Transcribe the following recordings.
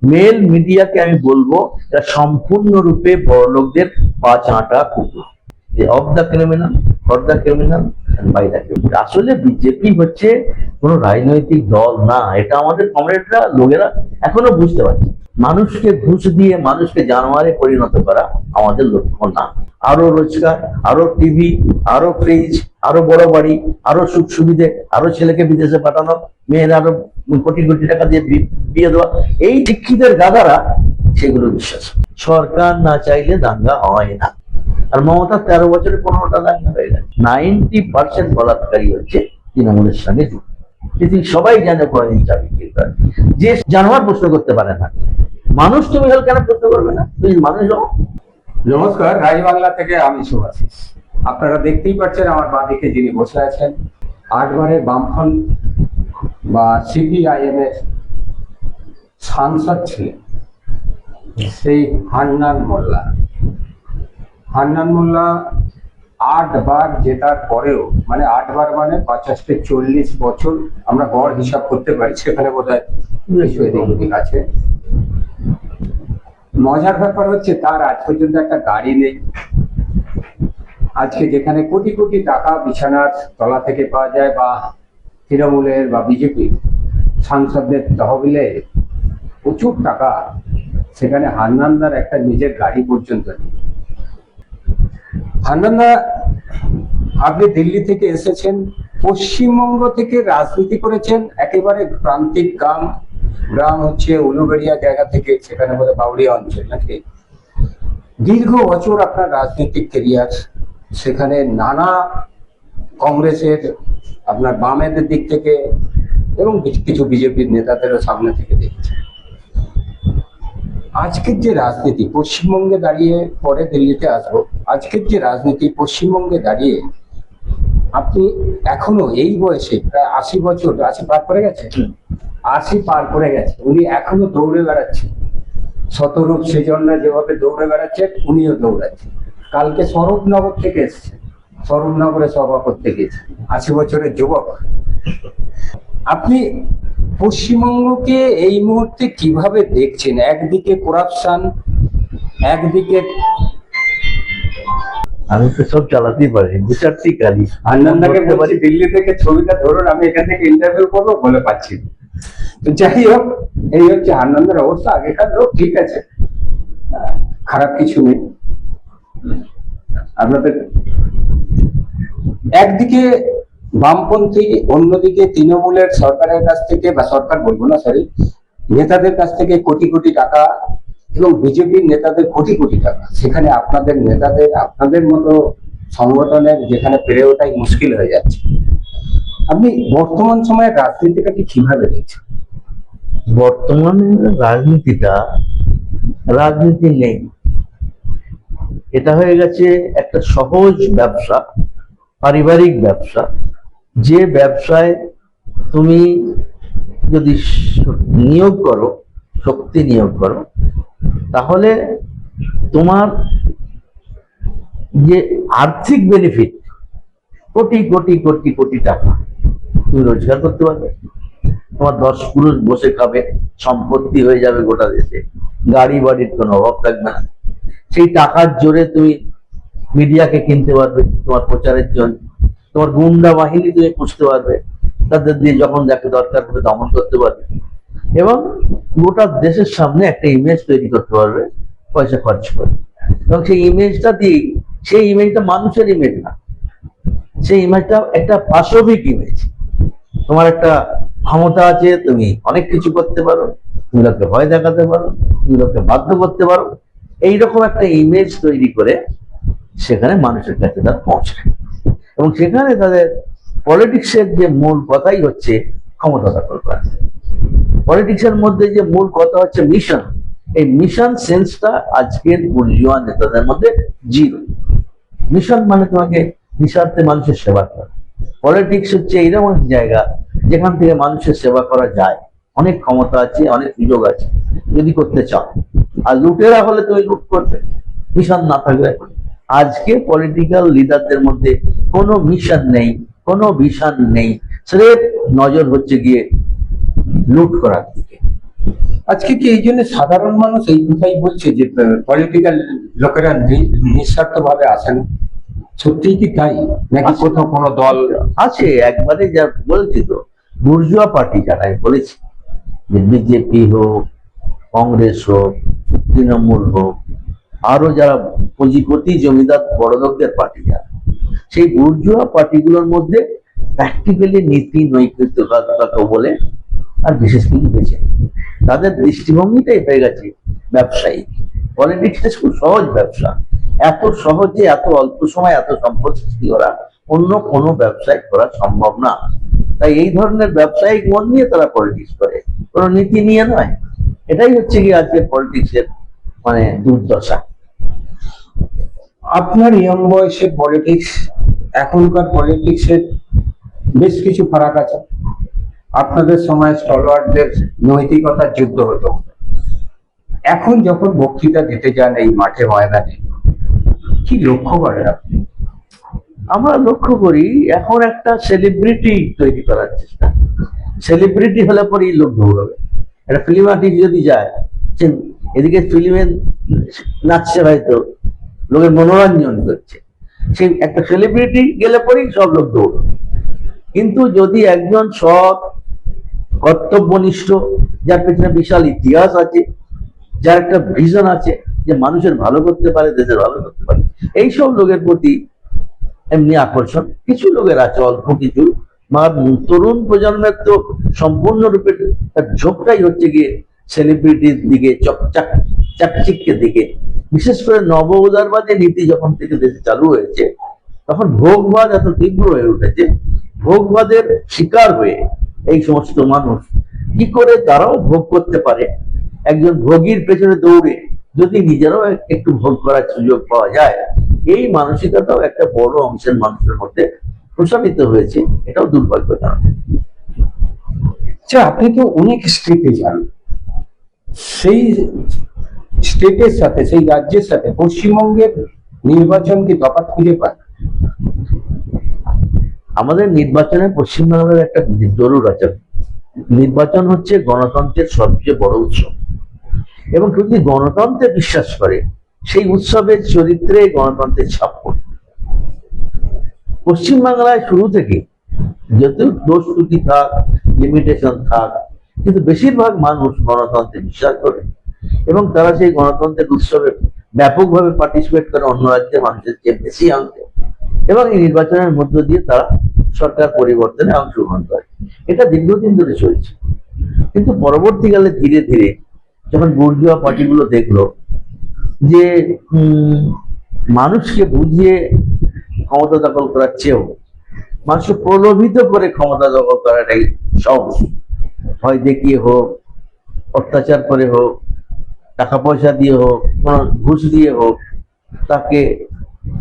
Mail মিডিয়াকে আমি বলবো এটা সম্পূর্ণরূপে বড়লোকদের পা চাঁটা কুকুর। Of the criminal, for the criminal, by the criminal. আসলে বিজেপি হচ্ছে কোন রাজনৈতিক দল না, এটা আমাদের কমরেডরা লোকেরা এখনো বুঝতে পারছে। মানুষকে ঘুষ দিয়ে মানুষকে জানোয়ারে পরিণত করা আমাদের লক্ষ্য না। আরো রোজগার, আরো টিভি, আরো ফ্রিজ, আরো বড় বাড়ি, আরো সুখ সুবিধে, আরো ছেলেকে বিদেশে পাঠানো, মেয়ের আরো কোটি কোটি টাকা দিয়ে বিয়ে দেওয়া, এই শিক্ষিতের গাদারা সেগুলো বিশ্বাস। সরকার না চাইলে দাঙ্গা হয় না। আর মমতা 13 বছরে 15টা দাঙ্গা হয়ে গেছে। 90% বলাৎকারী হচ্ছে তৃণমূলের সঙ্গে যুক্ত। পৃথিবী সবাই জানে কোনদিন চাবি যে জানোয়ার প্রশ্ন করতে পারে না, মানুষ তুমি হল কেন প্রশ্ন করবে না? তুমি মানুষ হও। নমস্কার, রাজবাংলা থেকে আমি শুভাশিস। আপনারা দেখতেই পাচ্ছেন আমার বাঁদিকে যিনি বসে আছেন, 8 বারের বামফ্রন্ট বা সিপিআইএম এর সাংসদ ছিলেন সেই হান্নান মোল্লা। হান্নান মোল্লা 8 বার জেতার পরেও, মানে 8 বার মানে 50-40 বছর আমরা গড় হিসাব করতে পারি, সেখানে বোধ হয় কিছু এদিক আছে। মজার ব্যাপার হচ্ছে তার আজ পর্যন্ত একটা গাড়ি নেই। আজকে যেখানে কোটি কোটি টাকা বিছানার তলা থেকে পাওয়া যায়, বা তৃণমূলের বা বিজেপির সাংসদদের তহবিলে প্রচুর টাকা, সেখানে হান্নানদার একটা নিজের গাড়ি পর্যন্ত নেই। হান্নানদা, আপনি দিল্লি থেকে এসেছেন, পশ্চিমবঙ্গ থেকে রাজনীতি করেছেন, একেবারে প্রান্তিক গ্রাম হচ্ছে উলুবেড়িয়া জায়গা থেকে, সেখানে বলে বাউরিয়া অঞ্চল নাকি। দীর্ঘ বছর আপনার রাজনৈতিক কেরিয়ার, সেখানে নানা কংগ্রেসের, আপনার বামেদের দিক থেকে এবং কিছু বিজেপির নেতাদেরও সামনে থেকে দেখছেন। আজকের যে রাজনীতি পশ্চিমবঙ্গে দাঁড়িয়ে, পরে দিল্লিতে আসবো, আজকের যে রাজনীতি পশ্চিমবঙ্গে দাঁড়িয়ে আপনি এখনো এই বয়সে প্রায় 80 বছর, 80 পার করে গেছে, 80 পার করে গেছে, উনি এখনো দৌড়ে বেড়াচ্ছেন। শতরূপ সেজনরা যেভাবে দৌড়ে বেড়াচ্ছেন, উনিও দৌড়াচ্ছেন। কালকে স্বরূপনগর থেকে এসছে, স্বরূপনগরে সভা করতে গেছে, 80 বছরের যুবক। আপনি পশ্চিমবঙ্গকে এই মুহূর্তে কিভাবে দেখছেন? একদিকে করাপশন, একদিকে আমি তো সব চালাতেই পারি, 2-4টি গাড়ি। আনন্দকে বলছি দিল্লি থেকে ছবিটা ধরুন, আমি এখান থেকে ইন্টারভিউ করবো বলে পাচ্ছি। তো যাই হোক, এই হচ্ছে আনন্দের অবস্থা। আগেকার লোক, ঠিক আছে, খারাপ কিছু নেই। আপনাদের একদিকে বামপন্থী, অন্যদিকে তৃণমূলের সরকারের কাছ থেকে, বা সরকার বলবো না, সরি, নেতাদের কাছ থেকে কোটি কোটি টাকা, এবং বিজেপির নেতাদের কোটি কোটি টাকা। সেখানে আপনাদের নেতাদের, আপনাদের মতো সংগঠনের যেখানে পেরে ওঠাই মুশকিল হয়ে যাচ্ছে। আপনি বর্তমান সময়ের রাজনীতিটাকে কিভাবে দেখছেন? বর্তমানে রাজনীতিটা রাজনীতি নেই, এটা হয়ে গেছে একটা সহজ ব্যবসা, পারিবারিক ব্যবসা। যে ব্যবসায় তুমি যদি নিয়োগ করো, শক্তি নিয়োগ করো, তাহলে তোমার যে আর্থিক বেনিফিট, কোটি কোটি কোটি কোটি টাকা তুমি রোজগার করতে পারবে। তোমার 10 পুরুষ বসে খাবে, সম্পত্তি হয়ে যাবে গোটা দেশে, গাড়ি বাড়ির কোনো অভাব থাকবে না। সেই টাকার জোরে তুমি মিডিয়াকে কিনতে পারবে তোমার প্রচারের জন্য, তোমার গুন্ডা বাহিনী তুমি পুষতে পারবে, তাদের দিয়ে যখন যাকে দরকার হবে দমন করতে পারবে, এবং গোটা দেশের সামনে একটা ইমেজ তৈরি করতে পারবে পয়সা খরচ করে। এবং সেই ইমেজটা দিয়ে, সেই ইমেজটা মানুষের ইমেজ না, সেই ইমেজটা একটা পাশবিক ইমেজ। তোমার একটা ক্ষমতা আছে, তুমি অনেক কিছু করতে পারো, তুমি লোককে ভয় দেখাতে পারো, তুমি লোককে বাধ্য করতে পারো, এইরকম একটা ইমেজ তৈরি করে সেখানে মানুষের কাছে তারা পৌঁছায়। এবং সেখানে তাদের পলিটিক্সের যে মূল কথাই হচ্ছে ক্ষমতা দখল করা। পলিটিক্সের মধ্যে যে মূল কথা হচ্ছে মিশন। এই মিশন সেন্সটা আজকের বুর্জোয়া নেতাদের মধ্যে জিরো। মিশন মানে তোমাকে নিঃস্বার্থে মানুষের সেবা করা। পলিটিক্স হচ্ছে এইরকম জায়গা যেখান থেকে মানুষের সেবা করা যায়, অনেক ক্ষমতা আছে, অনেক সুযোগ আছে যদি করতে চাও। আর লুটেরা হলে তুমি লুট করবে, মিশন না থাকলে। আজকে পলিটিক্যাল লিডারদের মধ্যে কোনো মিশন নেই, কোনো ভিশন নেই, স্রেফ নজর হচ্ছে গিয়ে লুট করার দিকে। আজকে কি এই জন্য সাধারণ মানুষ এই কথাই বলছে যে পলিটিক্যাল লোকেরা নিঃস্বার্থ ভাবে আসেন? সত্যিই কি তাই, নাকি কোথাও কোনো দল আছে? একবারে যা বলেছি তো, বুর্জুয়া পার্টি যারা, আমি বলেছি যে বিজেপি হোক, কংগ্রেস হোক, তৃণমূল হোক, আরো যারা পুঁজিপতি জমিদার বড়লোকদের পার্টি যারা, সেই বুর্জুয়া পার্টিগুলোর মধ্যে প্র্যাকটিক্যালি নীতি নৈতিকতা বলে আর বিশেষ কিছু বেঁচে নেই। তাদের দৃষ্টিভঙ্গিটাই হয়ে গেছে ব্যবসায়ী। পলিটিক্সটা খুব সহজ ব্যবসা, এত সহজে এত অল্প সময় এত সম্পদ সৃষ্টি করা অন্য কোনো ব্যবসায় করা সম্ভব না। তাই এই ধরনের ব্যবসায়িক মন নিয়ে তারা পলিটিক্স করে, কোনো নীতি নিয়ে নয়। এটাই হচ্ছে কি আজকে পলিটিক্সের মানে দুর্দশা। আপনার ইয়ং বয়সের পলিটিক্স এখনকার পলিটিক্সের বেশ কিছু ফারাক আছে। আপনাদের সময় স্টলওয়ার্ডদের নৈতিকতার যুদ্ধ হতো, এখন যখন বক্তৃতা দিতে যান এই মাঠে ময়দানে, কি লক্ষ্য করেন আপনি? আমরা লক্ষ্য করি এখন একটা সেলিব্রিটি তৈরি করার চেষ্টা। সেলিব্রিটি হলে পরেই লোক দৌড়বে। একটা ফিল্ম আর্টিস্ট যদি যায়, এদিকে ফিল্মে নাচছে, হয়তো লোকের মনোরঞ্জন করছে, সেই একটা সেলিব্রিটি গেলে পরেই সব লোক দৌড়বে। কিন্তু যদি একজন সৎ কর্তব্যনিষ্ঠ, যার পেছনে বিশাল ইতিহাস আছে, যার একটা ভিশন আছে যে মানুষের ভালো করতে পারে, দেশের ভালো করতে পারে, এইসব লোকের প্রতি এমনি আকর্ষণ কিছু লোকের আছে, অল্প কিছু। তরুণ প্রজন্মের তো সম্পূর্ণরূপে তার ঝোঁকটাই হচ্ছে গিয়ে সেলিব্রিটির দিকে, চাকচিক্যের দিকে। বিশেষ করে নব উদারবাদী নীতি যখন থেকে দেশে চালু হয়েছে, তখন ভোগবাদ এত তীব্র হয়ে উঠেছে। ভোগবাদের শিকার হয়ে এই সমস্ত মানুষ কি করে তারাও ভোগ করতে পারে, একজন ভোগীর পেছনে দৌড়ে যদি নিজেরাও একটু ভোগ করার সুযোগ পাওয়া যায়, এই মানসিকতাও একটা বড় অংশের মানুষের মধ্যে প্রসারিত হয়েছে। এটাও দুর্ভাগ্যজনক। আচ্ছা, আপনি তো অনেক স্টেটে যান, সেই স্টেটের সাথে, সেই রাজ্যের সাথে পশ্চিমবঙ্গের নির্বাচন কি তফাৎ খুঁজে পান? আমাদের নির্বাচনে পশ্চিমবাংলার একটা জরুর আছে। নির্বাচন হচ্ছে গণতন্ত্রের সবচেয়ে বড় উৎসব, এবং কেউ যদি গণতন্ত্রে বিশ্বাস করে, সেই উৎসবের চরিত্রে গণতন্ত্রের ছাপ পড়ে। পশ্চিমবাংলায় শুরু থেকে যত দোষ ত্রুটি থাক, লিমিটেশন থাক, কিন্তু বেশিরভাগ মানুষ গণতন্ত্রে বিশ্বাস করে, এবং তারা সেই গণতন্ত্রের উৎসবে ব্যাপকভাবে পার্টিসিপেট করে, অন্য রাজ্যের মানুষের চেয়ে বেশি অংশে, এবং এই নির্বাচনের মধ্য দিয়ে তারা সরকার পরিবর্তনে অংশগ্রহণ করে। এটা দীর্ঘদিন ধরে চলছে। কিন্তু পরবর্তীকালে ধীরে ধীরে যখন বুর্জুয়া পার্টিগুলো দেখলো যে মানুষকে বুঝিয়ে ক্ষমতা দখল করার চেয়েও মানুষকে প্রলোভিত করে ক্ষমতা দখল করাটাই সহজ, হয় দেখিয়ে হোক, অত্যাচার করে হোক, টাকা পয়সা দিয়ে হোক, কোন ঘুষ দিয়ে হোক, তাকে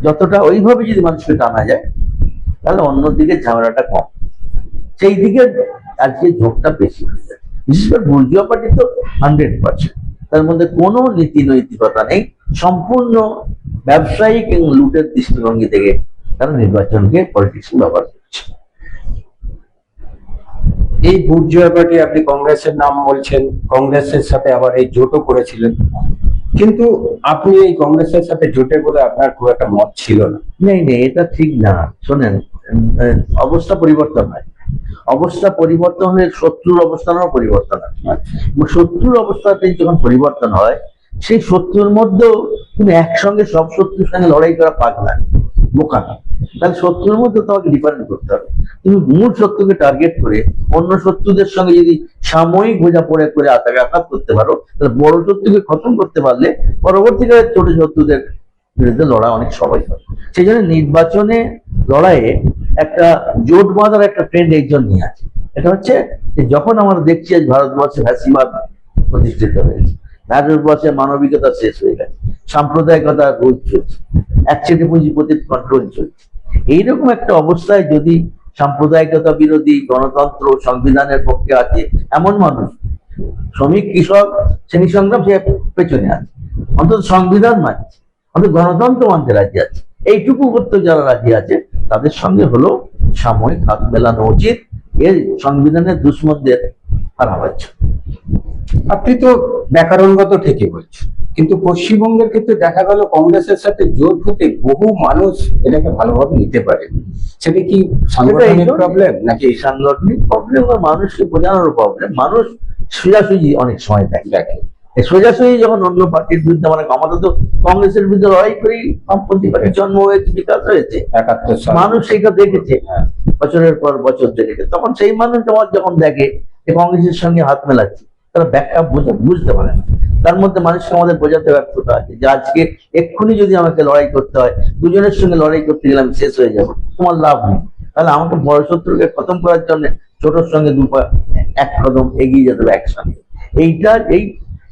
যতটা ওইভাবে যদি মানুষকে টানা যায়, তাহলে অন্যদিকে ঝামেলাটা কম। সেই দিকে আজকে ঝোঁকটা বেশি হয়ে যায়। বিশেষ করে বুর্জুয়া পার্টি তো 100%, তার মধ্যে কোনো নীতি নৈতিকতা নেই, সম্পূর্ণ ব্যবসায়িক এবং লুটের দৃষ্টিভঙ্গি থেকে তারা নির্বাচনকে পলিটিক্স ব্যবহার করছে। এই বুর্জোয়া পার্টি, আপনি কংগ্রেসের নাম বলছেন, কংগ্রেসের সাথে আবার এই জোটও করেছিলেন, কিন্তু আপনি এই কংগ্রেসের সাথে জোটে বলে আপনার খুব একটা মত ছিল না। নেই নেই, এটা ঠিক না। শোনেন, অবস্থা পরিবর্তন হয়, অবস্থা পরিবর্তন হলে শত্রুর অবস্থানও পরিবর্তন হয়। শত্রুর অবস্থাতে যখন পরিবর্তন হয়, সেই শত্রুর মধ্যেও তুমি একসঙ্গে সব শত্রুর সঙ্গে লড়াই করা পাগলা, বোকা না। তাহলে শত্রুর মধ্যে তোমাকে ডিফারেন্ট করতে হবে। তুমি মূল শত্রুকে টার্গেট করে অন্য শত্রুদের সঙ্গে যদি সাময়িক বোঝাপড়া করে আঘাত করতে পারো, তাহলে বড় শত্রুকে খতম করতে পারলে পরবর্তীকালে ছোট শত্রুদের বিরুদ্ধে লড়া অনেক সহজ হয়। সেই জন্য নির্বাচনে লড়াইয়ে একটা জোট বাঁধার একটা ট্রেন্ড এই জন্যই আছে। এটা হচ্ছে যে যখন আমরা দেখছি আজ ভারতবর্ষে ফ্যাসিবাদ প্রতিষ্ঠিত হয়েছে, ভারতবর্ষে মানবিকতা শেষ হয়ে গেছে, সাম্প্রদায়িকতা রোধ চলছে, একচেটে পুঁজিপতির কন্ট্রোল চলছে, এইরকম একটা অবস্থায় যদি সাম্প্রদায়িকতা বিরোধী, গণতন্ত্র সংবিধানের পক্ষে আছে এমন মানুষ, শ্রমিক কৃষক শ্রেণী সংগ্রাম সে পেছনে আছে, অন্তত সংবিধান মানছে, অন্তত গণতন্ত্র মানতে রাজি আছে, এইটুকু করতে যারা রাজি আছে তাদের সঙ্গে হলো সাময়িক হাত মেলানো উচিত, এর সংবিধানের দুশ্মনদের হারাবার জন্য। আপনি তো ব্যাকরণগত ঠিকই বলছেন, কিন্তু পশ্চিমবঙ্গের ক্ষেত্রে দেখা গেল কংগ্রেসের সাথে জোট হতে বহু মানুষ এটাকে ভালোভাবে নিতে পারে। সেটা কি সাংগঠনিক প্রবলেম নাকি এই সাংগঠনিক প্রবলেম বা মানুষকে বোঝানোর প্রবলেম? মানুষ সোজাসুজি অনেক সময় দেখে। দেখে? এই সোজাসুজি যখন অন্য পার্টির বিরুদ্ধে, মানে আমাদের তো কংগ্রেসের বিরুদ্ধে লড়াই করেই বামপন্থী পার্টির জন্ম হয়েছে, বিকাশ হয়েছে। 71 সাল মানুষ সেইটা দেখেছে, হ্যাঁ। বছরের পর বছর দেখেছে। তখন সেই মানুষ যখন দেখে যে কংগ্রেসের সঙ্গে হাত মেলাচ্ছে, তারা ব্যাখ্যা বুঝতে পারে না। তার মধ্যে মানুষকে আমাদের বোঝাতে ব্যর্থতা আছে যে আজকে এক্ষুনি যদি আমাকে লড়াই করতে হয়, দুজনের সঙ্গে লড়াই করতে গেলে আমি শেষ হয়ে যাবো, তোমার লাভ নেই। তাহলে আমাকে বড় শত্রুকে খতম করার জন্য ছোটর সঙ্গে এক কদম এগিয়ে যেতে হবে একসঙ্গে। এই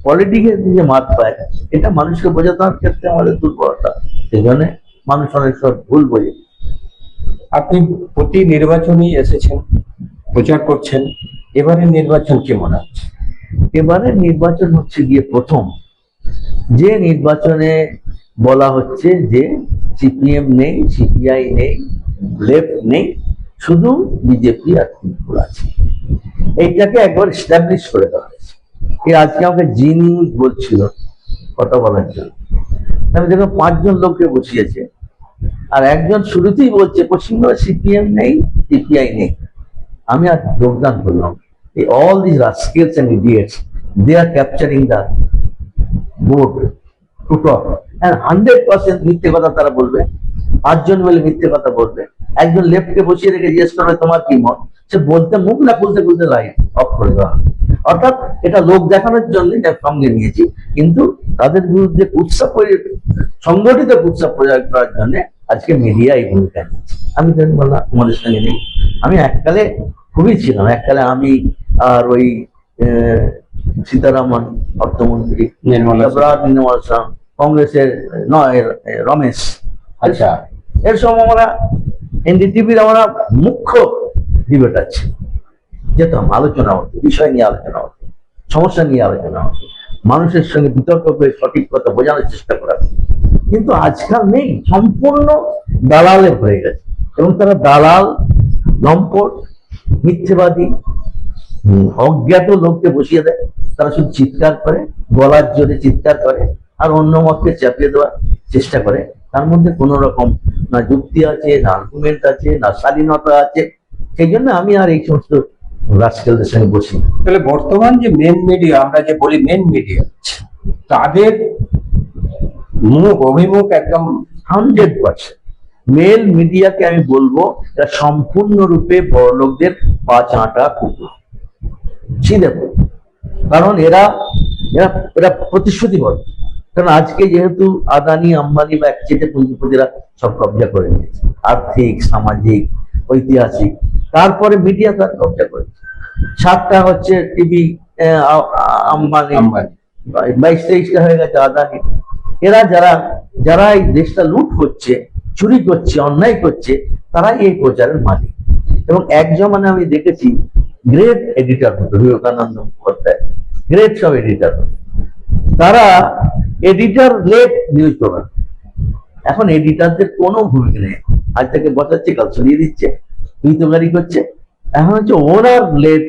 পলিটিক্যাল যে মাত পায়, এটা মানুষকে বোঝানোর ক্ষেত্রে আমাদের দুর্বলতা। সেই জন্য মানুষ অনেক সব ভুল বোঝে। আপনি প্রতি নির্বাচনই এসেছেন, প্রচার করছেন, এবারে নির্বাচন কি মনে হচ্ছে? এবারে নির্বাচন হচ্ছে গিয়ে প্রথম যে নির্বাচনে বলা হচ্ছে যে সিপিএম নেই, সিপিআই নেই, লেফট নেই, শুধু বিজেপি আর তৃণমূল আছে। এইটাকে একবার এস্টাবলিশ করে দেওয়া হয়েছে। আজকে আমাকে জি নিউজ বলছিল কথা বলার জন্য, আমি দেখলাম 5 জন লোককে বসিয়েছে, আর একজন শুরুতেই বলছে পশ্চিমবঙ্গে সিপিএম নেই, সিপিআই নেই। আমি আর যোগদান করলাম। All these rascals and idiots, they are capturing the vote to talk, and 100% মিথ্যে কথা তারা বলবে। 5 জন মিলে মিথ্যে কথা বলবে। একজন লেফটকে বসিয়ে রেখে জিজ্ঞেস করবে তোমার কি মত, সে বলতে মুখ না খুলতে লাইট অফ করে দেওয়া। অর্থাৎ এটা লোক দেখানোর জন্য সঙ্গে নিয়েছি, কিন্তু তাদের বিরুদ্ধে সংগঠিত উৎসব প্রচার করার জন্য আজকে মিডিয়া এই ভূমিকা নিচ্ছে। আমি তো বললাম তোমাদের সঙ্গে নেই। আমি এককালে খুবই ছিলাম, এককালে আমি আর ওই সীতারামন অর্থমন্ত্রী, নির্মলা কংগ্রেসের রমেশ, আচ্ছা, এর সময় আমরা এনডিটিভির আমরা মুখ্য ডিবেটার ছিল, যেতাম, আলোচনা হতো, বিষয় নিয়ে আলোচনা হতো, সমস্যা নিয়ে আলোচনা হতো, মানুষের সঙ্গে বিতর্ক করে সঠিক কথা বোঝানোর চেষ্টা করা। কিন্তু আজকাল নেই, সম্পূর্ণ দালালে হয়ে গেছে, এবং তারা দালাল, লম্পট, মিথ্যেবাদী, অজ্ঞাত লোককে বসিয়ে দেয়। তারা শুধু চিৎকার করে, গলার জোরে চিৎকার করে, আর অন্য মতকে চাপিয়ে দেওয়ার চেষ্টা করে। তার মধ্যে কোনো রকম না যুক্তি আছে, না আর্গুমেন্ট আছে, না স্বাধীনতা আছে। সেই জন্য আমি আর এই সমস্ত রাজকালদের সঙ্গে বসি। তাহলে বর্তমান যে মেন মিডিয়া, আমরা যে বলি মেন মিডিয়া, তাদের অভিমুখ একদম 100%। মেল মিডিয়াকে আমি বলবো এরা সম্পূর্ণরূপে বড় লোকদের পা চাঁটা কুকুর, চিনে। কারণ এরা এরা এরা প্রতিশ্রুতিবদ্ধ। কারণ আজকে যেহেতু আদানি, আম্বানি বা একচেটে পুঁজিপতিরা সব কবজা করে নিয়েছে, আর্থিক, সামাজিক, ঐতিহাসিক, তারপরে মিডিয়া তার কবজা করেছে। 7টা হচ্ছে টিভি আম্বানি, 22-23টা হয়ে গেছে আদানি। এরা যারা এই দেশটা লুট করছে, চুরি করছে, অন্যায় করছে, তারাই এই প্রচারের মালিক। এবং এক জমানে আমি দেখেছি গ্রেট এডিটর হতো, বিবেকানন্দ মুখোপাধ্যায়, গ্রেট সব এডিটর হতো, তারা এডিটর লেট নিউজ পেপার। এখন এডিটরদের কোনো ভূমিকা নেই। আজ থেকে বসাচ্ছে, কাল সরিয়ে দিচ্ছে, তুই তো গাড়ি করছে। এখন হচ্ছে ওনার লেট,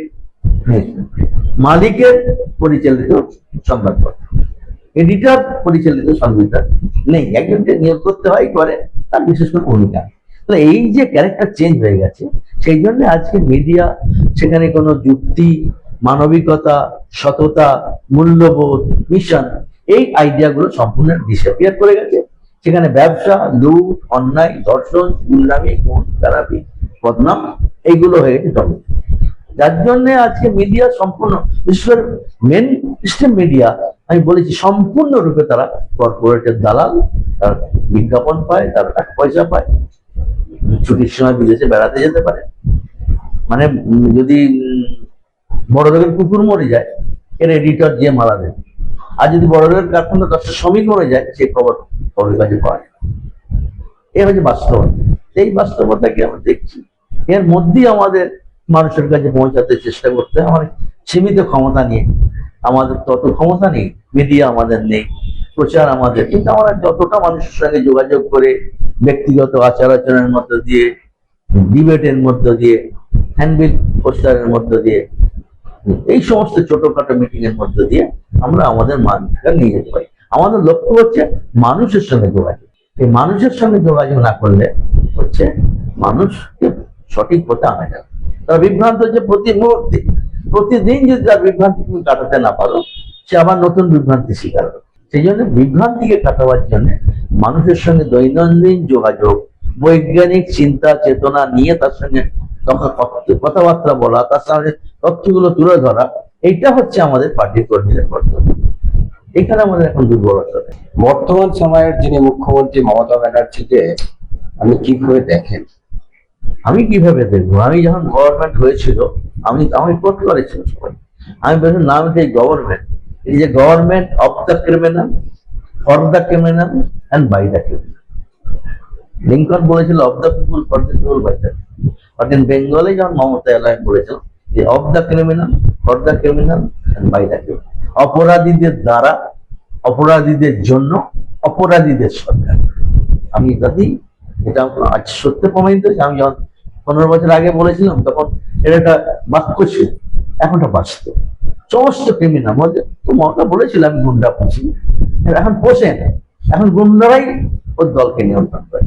মালিকের পরিচালিত সংবাদপত্র, এডিটর পরিচালিত সংবিধান নেই। একজনকে নিয়োগ করতে হয়, করে, তার বিশেষ কোনো ভূমিকা। তো এই যে ক্যারেক্টার চেঞ্জ হয়ে গেছে, সেই জন্য আজকে মিডিয়া সেখানে কোনো যুক্তি, মানবিকতা, সততা, মূল্যবোধ, মিশন, এই আইডিয়াগুলো সম্পূর্ণ ডিসঅ্যাপিয়ার করে গেছে। সেখানে ব্যবসা, লুট, অন্যায়, ধর্ষণ, গুন্ডামি, খুন, খারাপি, বদনাম, এইগুলো হয়ে গেছে জন্ম। যার জন্য আজকে মিডিয়া সম্পূর্ণ, বিশেষ করে মেন স্ট্রিম মিডিয়া, আমি বলেছি সম্পূর্ণরূপে তারা কর্পোরেটের দালাল। তারা বিজ্ঞাপন পায়, তারা টাকা পয়সা পায়, ছুটির সময় বিদেশে বেড়াতে যেতে পারে। মানে যদি বড় লোকের কুকুর মরে যায়, এর এডিটর যে মারা দেবে। আর যদি বড় লোকের কারখানা 10টা শ্রমিক মরে যায়, সে খবরের কাছে পাওয়া যায়। এ হচ্ছে বাস্তবতা। এই বাস্তবতাকে আমরা দেখছি, এর মধ্যেই আমাদের মানুষের কাছে পৌঁছাতে চেষ্টা করতে হয়। আমার সীমিত ক্ষমতা নিয়ে, আমাদের তত ক্ষমতা নেই, মিডিয়া আমাদের নেই, প্রচার আমাদের, কিন্তু আমরা যতটা মানুষের সঙ্গে যোগাযোগ করে, ব্যক্তিগত আচার আচরণের মধ্য দিয়ে, ডিবেটের মধ্য দিয়ে, হ্যান্ডবিল পোস্টারের মধ্য দিয়ে, এই সমস্ত ছোটখাটো মিটিং এর মধ্যে দিয়ে আমরা আমাদের মানটা নিয়ে যেতে পারি। আমাদের লক্ষ্য হচ্ছে মানুষের সঙ্গে যোগাযোগ। এই মানুষের সঙ্গে যোগাযোগ না করলে হচ্ছে মানুষকে সঠিক পথে আনা যাবে। তারা বিভ্রান্ত হচ্ছে প্রতি মুহূর্তে, প্রতিদিন যদি তার বিভ্রান্তি তুমি কাটাতে না পারো, সে আবার নতুন বিভ্রান্তি শিকার হবে। সেই জন্য বিভ্রান্তিকে কাটাবার জন্য মানুষের সঙ্গে দৈনন্দিন যোগাযোগ, বৈজ্ঞানিক চিন্তা চেতনা নিয়ে তার সঙ্গে কথাবার্তা বলা, তার সঙ্গে তথ্যগুলো তুলে ধরা, এইটা হচ্ছে আমাদের পার্টির কর্মীদের কর্তব্য। এখানে আমাদের এখন দুর্বলতা। বর্তমান সময়ের যিনি মুখ্যমন্ত্রী মমতা ব্যানার্জিকে আপনি কিভাবে দেখেন? আমি কিভাবে দেখবো? আমি যখন গভর্নমেন্ট হয়েছিল, আমি কোট করেছিল সবাই, আমি বলছি নাম এই গভর্নমেন্ট, এই যে government of the criminal, for the criminal and by the criminal. Lincoln বলেছিল of the people, for the people, by the people. But in বেঙ্গলে যখন মমতা এলাকায় বলেছিল যে of the criminal, for the criminal and by the criminal. অপরাধীদের দ্বারা, অপরাধীদের জন্য, অপরাধীদের সরকার। আমি যদি এটা আজ সত্য প্রমাণিত হয়েছে। আমি যখন 15 বছর আগে বলেছিলাম তখন এটা একটা বাক্য ছিল, এখন এটা বাস্তব। সমস্ত ক্রিমিনাল বলতে মমতা বলেছিল আমি গুন্ডা পুষি, এখন পোষে না, এখন গুন্ডারাই ওর দলকে নিয়ন্ত্রণ করে।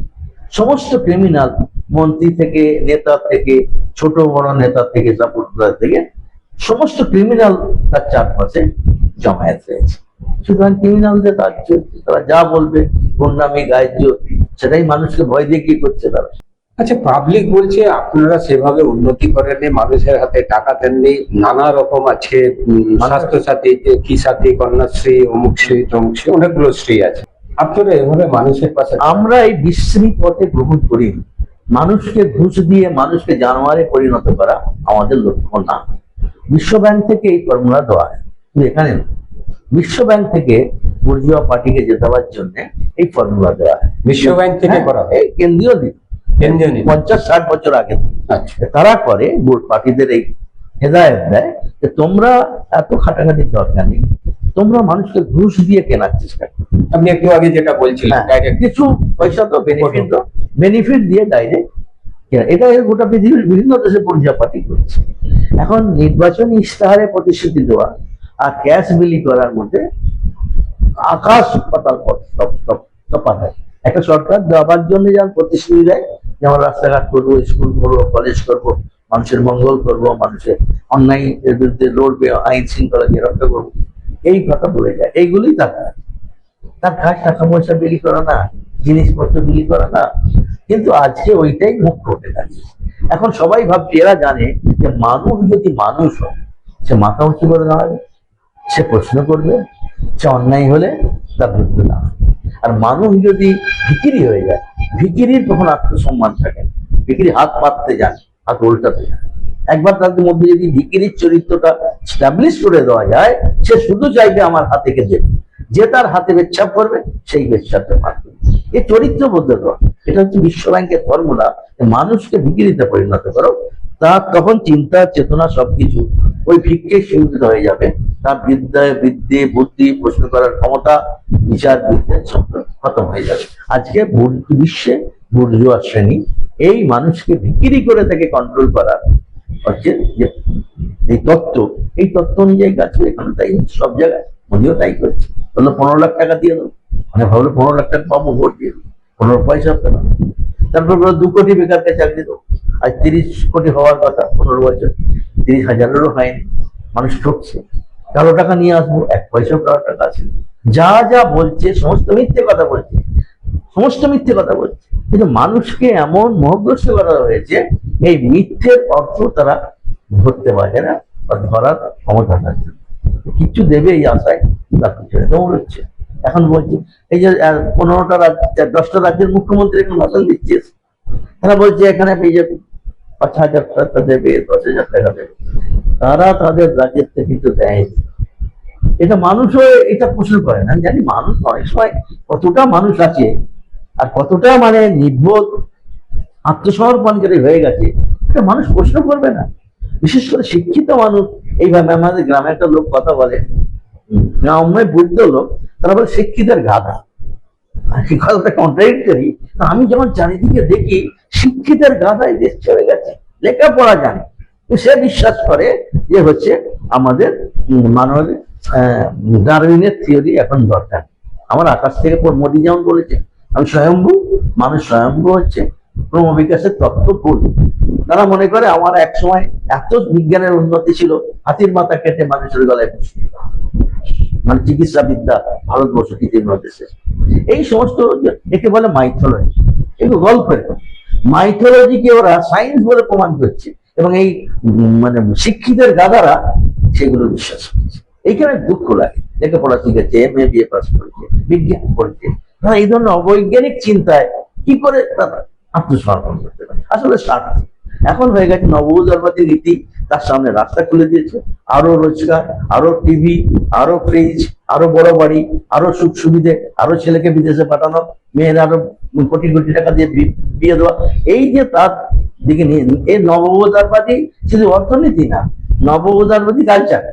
সমস্ত ক্রিমিনাল, মন্ত্রী থেকে, নেতা থেকে, ছোট বড় নেতা থেকে, সাপোর্টার থেকে, সমস্ত ক্রিমিনাল তার চারপাশে জমায়েত রয়েছে। সুতরাং ক্রিমিনালদের কাজ চলছে, তারা যা বলবে গুন্ডামি গায়ের, সেটাই মানুষকে ভয় দিয়ে কি করছে তারা। আচ্ছা, পাবলিক বলছে আপনারা সেভাবে উন্নতি করেননি, মানুষের হাতে টাকা দেননি, নানা রকম আছে স্বাস্থ্য সাথী, কি সাথী, কন্যাশ্রী, অমুক শ্রী তমুক শ্রী, অনেকগুলো শ্রী আছে। আপনারা এভাবে মানুষের পাশে, আমরা এই বিশ্রী পথে গ্রহণ করি। মানুষকে ঘুষ দিয়ে মানুষকে জানোয়ারে পরিণত করা আমাদের লক্ষ্য না। বিশ্ব ব্যাংক থেকে এই ফর্মুলা দেওয়া হয়, কিন্তু এখানে না। বিশ্ব ব্যাংক থেকে বুর্জুয়া পার্টিকে জেতাবার জন্য এই ফর্মুলা দেওয়া হয়। বিশ্ব ব্যাংক থেকে করা হয়, কেন্দ্রীয় নীতি, 50-60 বছর আগে। আচ্ছা, তারা করে পার্টিদের এই হেদায়ত দেয় যে তোমরা এত খাটাখাটির দরকার নেই, তোমরা মানুষকে ঘুষ দিয়ে কেনার চেষ্টা করো। আপনি একটু আগে যেটা বলছিলেন, কিছু পয়সা তো বেনিফিট দিয়ে ডাইরেক্ট। এটা গোটা পৃথিবীর বিভিন্ন দেশে বুর্জুয়া পার্টি করছে। এখন নির্বাচনী ইশতেহারে প্রতিশ্রুতি দেওয়া আর ক্যাশ বিলি করার মধ্যে আকাশ পাতাল তফাৎ হয়। একটা সরকার দেওয়ার জন্য যেমন প্রতিশ্রুতি দেয়, যেমন রাস্তাঘাট করবো, স্কুল করবো, কলেজ করবো, মানুষের মঙ্গল করবো, মানুষের অন্যায়ের বিরুদ্ধে লড়বে, আইন শৃঙ্খলাকে রক্ষা করবো, এই কথা বলে যায়। এইগুলোই তার কাজ। তার কাজ টাকা পয়সা বিলি করা না, জিনিসপত্র বিলি করা না। কিন্তু আজকে ওইটাই মুখ্য হতে থাকে। এখন সবাই ভাবছে, এরা জানে যে মানুষ যদি মানুষ হয়, সে মাথা উঁচু করে দাঁড়াবে, সে প্রশ্ন করবে, সে অন্যায় হলে তার বিরুদ্ধে না। আর মানুষ যদি ভিখিরি হয়ে যায়, ভিখিরির তখন আত্মসম্মান থাকে, ভিখিরি হাত পাততে যান, হাত উল্টাতে যান। একবার তাদের মধ্যে যদি ভিখিরির চরিত্রটা স্টাবলিশ করে দেওয়া যায়, সে শুধু চাইবে আমার হাতে কে দেবে, যে তার হাতে বেচ্ছাপ করবে সেই বেচ্ছাপের মাধ্যমে। এই চরিত্র বদলে দেওয়া, এটা হচ্ছে বিশ্ব ব্যাংকের ফর্মুলা। মানুষকে ভিখিরিতে পরিণত করো, তার তখন চিন্তা চেতনা সবকিছু ওই ভিক্ষে সীমিত হয়ে যাবে। তার বৃদ্ধি বুদ্ধি, প্রশ্ন করার ক্ষমতা, বিচার বিজ্ঞান সব খতম হয়ে যাবে। আজকে বিশ্বে বুর্জুয়া শ্রেণী এই মানুষকে বিক্রি করে তাকে কন্ট্রোল করা হচ্ছে যে এই তত্ত্ব অনুযায়ী কাজ করে। এখানে তাই সব জায়গায় মোদিও তাই করছে। বললো 15 লাখ টাকা দিয়ে দেবো, মানে ভাবলো 15 লাখ টাকা পাবো, ভোট দিয়ে দেবো, 15 পয়সা পেলাম। তারপর 2 কোটি বেকারকে চাকরি দেবো। আজ 30 কোটি হওয়ার কথা, 15 বছর 30,000-এরও হয়নি। মানুষ ঠকছে। কারো টাকা নিয়ে আসবো, 1 পয়সাও কারো টাকা আসেনি। যা যা বলছে সমস্ত মিথ্যে কথা বলছে, সমস্ত মিথ্যে কথা বলছে। কিন্তু মানুষকে এমন মোহগ্রস্ত করা হয়েছে, এই মিথ্যের অর্থ তারা ধরতে পারে না বা ধরার ক্ষমতা থাকে। কিছু দেবে এই আশায় তার পিছনে দৌড়চ্ছে। এখন বলছে এই যে 15টা রাজ্য, 10টা রাজ্যের মুখ্যমন্ত্রী এখন ভাষণ দিচ্ছে, তারা বলছে এখানে বিজেপি 5,000 টাকা দেবে, 10,000 টাকা দেবে। তারা তাদের রাজ্যের থেকে কিন্তু দেয়। এটা মানুষও এটা প্রশ্ন করে না। জানি মানুষ অনেক সময় কতটা মানুষ আছে আর কতটা মানে নির্বোধ আত্মসমর্পণকারী হয়ে গেছে, এটা মানুষ প্রশ্ন করবে না। বিশেষ করে শিক্ষিত মানুষ। এইভাবে আমাদের গ্রামে একটা লোক কথা বলে, গ্রামে বুদ্ধ লোক, তারা বলে শিক্ষিতের গাধা। কথাটা কন্ট্রাডিক্টরি। আমি যেমন চারিদিকে দেখি শিক্ষিতের গাধায় দেশ চলে গেছে, লেখাপড়া জানে, সে বিশ্বাস করে যে হচ্ছে আমাদের মানবের ডারউইনের থিওরি এখন দরকার। আমার আকাশ থেকে মোদী যেমন বলেছে আমি স্বয়ম্ভু, মানুষ স্বয়ম্ভু হচ্ছে ক্রমবিকাশের তত্ত্বপুর। তারা মনে করে আমার এক সময় এত বিজ্ঞানের উন্নতি ছিল, হাতির মাথা কেটে মানুষের গলায় পুষিয়ে দেওয়া। মানে চিকিৎসা বিদ্যা ভারতবর্ষ কৃত্রিম দেশে এই সমস্ত একে বলে মাইথোলজি, এগুলো গল্পের। মাইথোলজিকে ওরা সায়েন্স বলে প্রমাণ করছে এবং এই মানে শিক্ষিতের গাধারা সেগুলো বিশ্বাস করছে। এইখানে দুঃখ লাগে। লেখাপড়া শিখেছে, MA BA পাস করেছে, বিজ্ঞান পড়েছে, তারা এই ধরনের অবৈজ্ঞানিক চিন্তায় কি করে তারা আত্মসমর্পণ করতে পারে? আসলে স্বার্থ। এখন হয়ে গেছে নবউদারবাদী নীতি, তার সামনে রাস্তা খুলে দিয়েছে। আরো রোজগার, আরো টিভি, আরো ফ্রিজ, আরো বড় বাড়ি, আরো সুখ সুবিধে, আরো ছেলেকে বিদেশে পাঠানো, মেয়ের আরো কোটি কোটি টাকা দিয়ে বিয়ে দেওয়া। এই যে তার দিকে নিয়ে এই নবউদারবাদী শুধু অর্থনীতি না, নবউদারবাদী কালচার।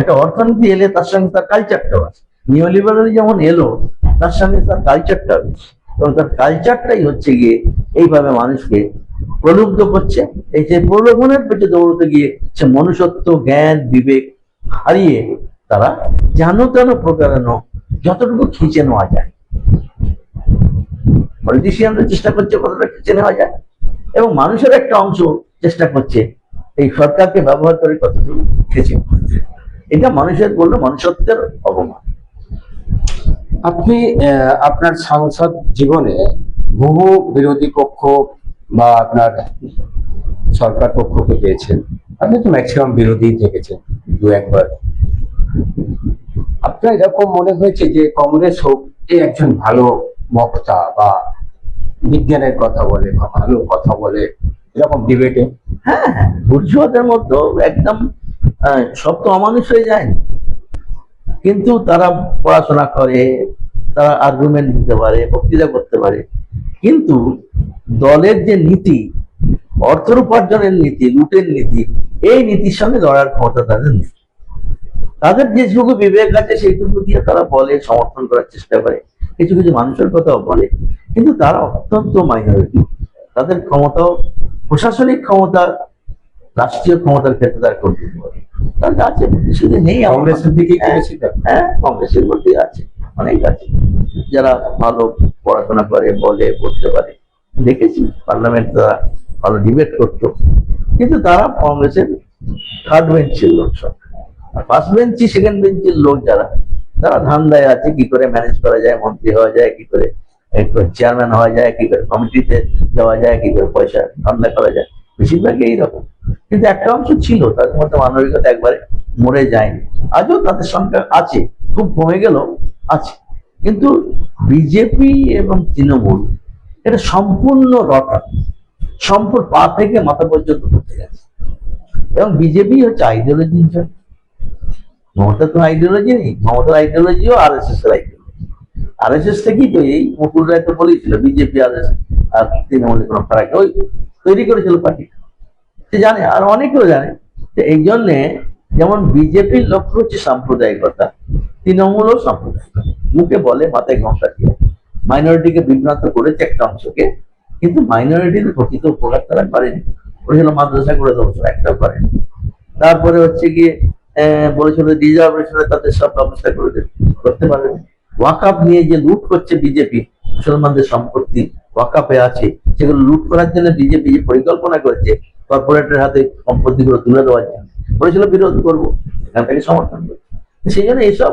একটা অর্থনীতি এলে তার সঙ্গে তার কালচারটাও আছে। নিউলিবারাল যেমন এলো তার সঙ্গে তার কালচারটাও আছে, এবং তার কালচারটাই হচ্ছে গিয়ে এইভাবে মানুষকে প্রলুব্ধ করছে। এই যে প্রলোভনের পেছনে দৌড়তে গিয়ে সে মনুষ্যত্ব, জ্ঞান, বিবেক হারিয়ে তারা যেন তেন প্রকারেণ যতটুকু খিঁচে নেওয়া যায়, পলিটিশিয়ানরা চেষ্টা করছে কতটা খিঁচে নেওয়া যায়, এবং মানুষের একটা অংশ চেষ্টা করছে এই সরকারকে ব্যবহার করে কতটুকু খিঁচে নেওয়া যায়। এটা মানুষের বললে মনুষ্যত্বের অবমান। আপনি আপনার সাংসদ জীবনে বহু বিরোধী পক্ষ বা আপনার সরকার পক্ষকে পেয়েছেন। আপনি তো ম্যাক্সিমাম বিরোধী থেকেছেন দু একবার। আপনার এরকম মনে হয়েছে যে কংগ্রেস হোক একজন ভালো বক্তা বা বিজ্ঞানের কথা বলে বা ভালো কথা বলে এরকম ডিবেটে? হ্যাঁ, বুর্জুয়াদের মতো একদম সব তো অমানুষ হয়ে যায়, কিন্তু তারা পড়াশোনা করে, তারা আর্গুমেন্ট দিতে পারে, বক্তৃতা করতে পারে, কিন্তু দলের যে নীতি, অর্থ উপার্জনের নীতি, লুটের নীতি, এই নীতির সঙ্গে লড়ার ক্ষমতা তাদের নেই। তাদের যেটুকু বিবেক আছে সেইটুকু দিয়ে তারা বলে, সমর্থন করার চেষ্টা করে, কিছু কিছু মানুষের কথাও বলে, কিন্তু তারা অত্যন্ত মাইনরিটি। তাদের ক্ষমতাও প্রশাসনিক ক্ষমতা, রাষ্ট্রীয় ক্ষমতার ক্ষেত্রে তারা কর্তৃত্ব করে। তার আছে শুধু নেই কংগ্রেসের দিকে হ্যাঁ, কংগ্রেসের মধ্যে আছে, অনেক আছে যারা ভালো পড়াশোনা করে, বলে, পড়তে পারে। দেখেছি পার্লামেন্ট তারা ভালো ডিবেট করতো, কিন্তু তারা কংগ্রেসের থার্ড বেঞ্চের লোক সব। আর ফার্স্ট বেঞ্চি, সেকেন্ড বেঞ্চের লোক যারা, তারা ধান্দায় আছে কি করে ম্যানেজ করা যায়, মন্ত্রী হওয়া যায় কি করে, চেয়ারম্যান হওয়া যায় কি করে, কমিটিতে যাওয়া যায় কি করে, পয়সা ধান্দা করা যায়, বেশিরভাগই এইরকম। কিন্তু একটা অংশ ছিল তাদের মধ্যে মানবিকতা একবারে মরে যায়নি। আজও তাদের সংখ্যা আছে, খুব কমে গেল আছে, কিন্তু বিজেপি এবং তৃণমূল এটা সম্পূর্ণ রটা, সম্পূর্ণ পা থেকে মাথা পর্যন্ত করতে গেছে। এবং বিজেপি হচ্ছে আইডিওলজির জন্য, মমতা তো আইডিওলজি নেই, মমতার আইডিওলজিও RSS এর আইডিওলজি। RSS থেকেই তো এই মুকুল রায় তো বলেছিল বিজেপি RSS আর তৃণমূলের কোনো ফারাক, ওই তৈরি করেছিল পার্টি, সে জানে, আর অনেকেও জানে। এই জন্যে যেমন বিজেপির লক্ষ্য হচ্ছে সাম্প্রদায়িকতা, তৃণমূলও সাম্প্রদায়িকতা, মুখে বলে মাথায় ঘন্টা দিয়ে মাইনরিটিকে বিভ্রান্ত করেছে একটা অংশকে, কিন্তু মাইনরিটির প্রকৃত উপকার তারা করেনি। বলেছিল মাদ্রাসা করে দেবো, একটাও করেনি। তারপরে হচ্ছে গিয়ে বলেছিল রিজার্ভেশনে তাদের সব ব্যবস্থা করে দেবে, করতে পারেনি। ওয়াকাফ নিয়ে যে লুট করছে বিজেপি, মুসলমানদের সম্পত্তি ওয়াকাফে আছে, সেগুলো লুট করার জন্য বিজেপি যে পরিকল্পনা করেছে কর্পোরেটের হাতে সম্পত্তিগুলো তুলে দেওয়ার জন্য, বলেছিল বিরোধ করবো, এখান থেকে সমর্থন করবো। সেই জন্য এইসব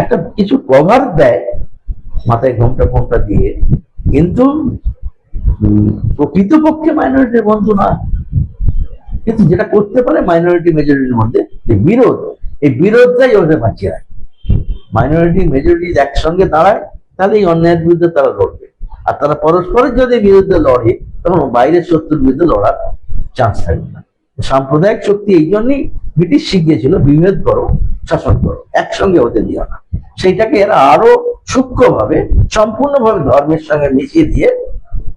একটা কিছু কভার দেয় মাথায় ঘোমটা ফোমটা দিয়ে, কিন্তু প্রকৃতপক্ষে মাইনরিটির বন্ধু না। কিন্তু যেটা করতে পারে মাইনরিটি মেজরিটির মধ্যে যে বিরোধ, এই বিরোধটাই ওদের বাঁচিয়ে রাখে। মাইনরিটি মেজরিটি একসঙ্গে দাঁড়ায়, তাহলে এই অন্যায়ের বিরুদ্ধে তারা লড়বে। আর তারা পরস্পরের যদি বিরুদ্ধে লড়ে, তখন বাইরের শত্রুর বিরুদ্ধে লড়ার চান্স থাকবে না। সাম্প্রদায়িক শক্তি এই জন্যই ব্রিটিশ শিখিয়েছিল, বিভেদ করো, শাসন করো, একসঙ্গে হতে দিও না। সেইটাকে এরা আরো সূক্ষ্মভাবে, সম্পূর্ণভাবে ধর্মের সঙ্গে মিশিয়ে দিয়ে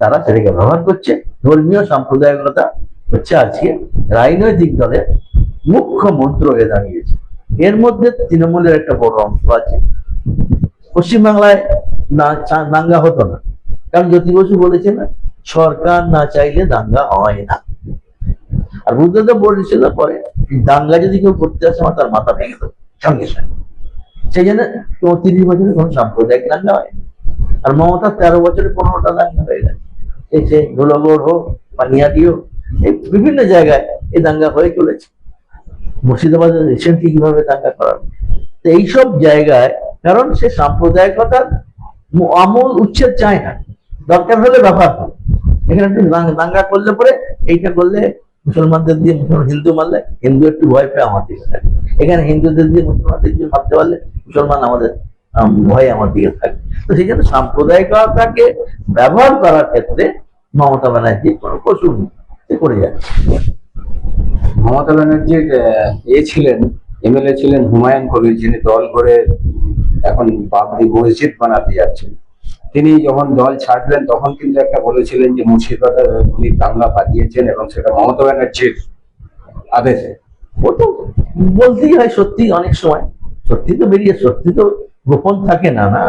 তারা সেটাকে ব্যবহার করছে। ধর্মীয় সাম্প্রদায়িকতা হচ্ছে আজকে রাজনৈতিক দলের মুখ্য মন্ত্র হয়ে দাঁড়িয়েছে। এর মধ্যে তৃণমূলের একটা বড় অংশ আছে। পশ্চিমবাংলায় দাঙ্গা হতো না, কারণ জ্যোতি বসু বলেছে না, সরকার না চাইলে দাঙ্গা হয় না। আর বুদ্ধদেব বলেছিল পরে এই দাঙ্গা যদি কেউ করতে আসে আমার তার মাথা ভেঙে দেবে সঙ্গে সঙ্গে। সেই জন্য 34 বছরে কোনো সাম্প্রদায়িক দাঙ্গা হয়। আর মমতা 13 বছরে 15টা দাঙ্গা হয়ে গেছে। এই যে ধুলাগড় হোক, পানিহাটি হোক, এই বিভিন্ন জায়গায় এই দাঙ্গা হয়ে চলেছে। মুর্শিদাবাদে রিসেন্টলি কিভাবে দাঙ্গা করা, তো এইসব জায়গায়, কারণ সে সাম্প্রদায়িকতার আমূল উচ্ছেদ চায় না, দরকার হলে ব্যবহার করে। এখানে একটু দাঙ্গা করলে পরে এইটা করলে মুসলমানদের দিয়ে হিন্দু মারলে হিন্দু একটু ভয় পেয়ে আমার দিকে থাকে, এখানে হিন্দুদের দিয়ে মুসলমানদের দিয়ে মারতে পারলে মুসলমান আমাদের ভয় আমার দিকে থাকে। তো সেই জন্য সাম্প্রদায়িকতাকে ব্যবহার করার ক্ষেত্রে মমতা ব্যানার্জি কোনো কসুর করে যাচ্ছে। মমতা ব্যানার্জির ছিলেন, এমএলএ ছিলেন হুমায়ুন কবির, যিনি দল করে এখন বাবরি মসজিদ বানাতে যাচ্ছেন। তিনি যখন দল ছাড়লেন তখন কিন্তু একটা বলেছিলেন যে মুর্শিদাবাদে উনি দাঙ্গা পাঠিয়েছেন এবং সেটা মমতা ব্যানার্জির আদেশে। ও তো বলতেই হয় সত্যি, অনেক সময় সত্যি তো বেরিয়ে, সত্যি তো গোপন থাকে না। না,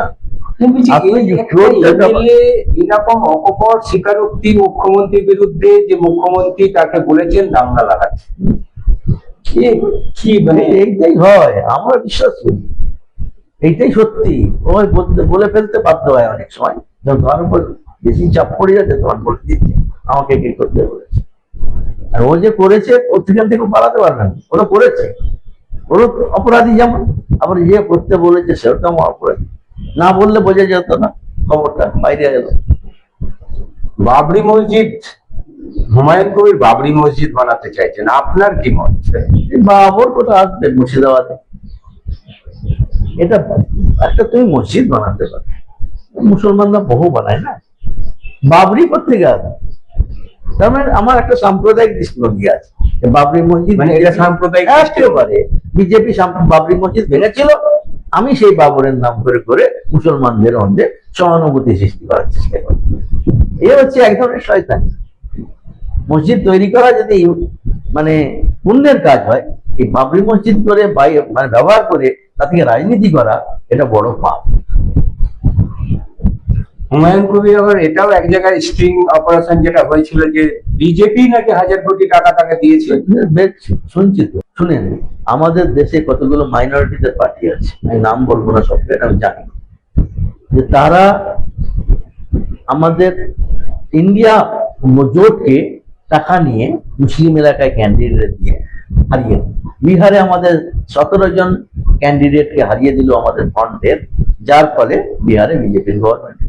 এরকম অকপট স্বীকারোক্তি মুখ্যমন্ত্রীর বিরুদ্ধে, যে মুখ্যমন্ত্রী তাকে বলেছেন দাঙ্গা লাগাচ্ছে, কি মানে এইটাই হয়, আমরা বিশ্বাস করি এইটাই সত্যি। ওই বলে ফেলতে বাধ্য হয় অনেক সময়, যখন তোমার উপর বেশি চাপ পড়ে যাচ্ছে তখন বলে দিচ্ছে আমাকে কি করতে বলেছে। আর ও যে করেছে ওর থেকে পালাতে পারবে না, ওরা করেছে, ওরও অপরাধী যেমন, আবার যে করতে বলেছে সেও তো আমার অপরাধী। না বললে বোঝা যেত না, খবরটা বাইরে এল। বাবরি মসজিদ, হুমায়ুন কবির বাবরি মসজিদ বানাতে চাইছেন, আপনার কি মত? বাবর কোথাও আসবে মুর্শিদাবাদে? এটা একটা তুমি মসজিদ বানাতে পারো, মুসলমানরা বহু বানায় না, বাবরি করতে গেল। তার মানে আমার একটা সাম্প্রদায়িক দৃষ্টিভঙ্গি আছে, বাবরি মসজিদ মানে এটা সাম্প্রদায়িক একেবারে বিজেপি বাবরি মসজিদ ভেঙেছিল, আমি সেই বাবরের নাম করে করে মুসলমানদের মধ্যে সহানুভূতি সৃষ্টি করার চেষ্টা করি। এ হচ্ছে এক ধরনের শয়তান। মসজিদ তৈরি করা যদি মানে পুণ্যের কাজ হয়, এই বাবরি মসজিদ করে মানে ব্যবহার করে তা থেকে রাজনীতি করা, এটা বড় পাপ। হুমায়ুন কবির আবার এটাও এক জায়গায় স্ট্রিং অপারেশন যেটা হয়েছিল, যে বিজেপি নাকি 1000 কোটি টাকা তাকে দিয়েছে। শুনছি তো, শুনেন, আমাদের দেশে কতগুলো মাইনরিটিদের পার্টি আছে, আমি নাম বলবো না সবকে, আমি জানি যে তারা আমাদের ইন্ডিয়া জোটকে টাকা নিয়ে মুসলিম এলাকায় ক্যান্ডিডেট দিয়ে হারিয়ে, বিহারে আমাদের 17 জন ক্যান্ডিডেটকে হারিয়ে দিল আমাদের ফ্রন্টের, যার ফলে বিহারে বিজেপির গভর্নমেন্ট।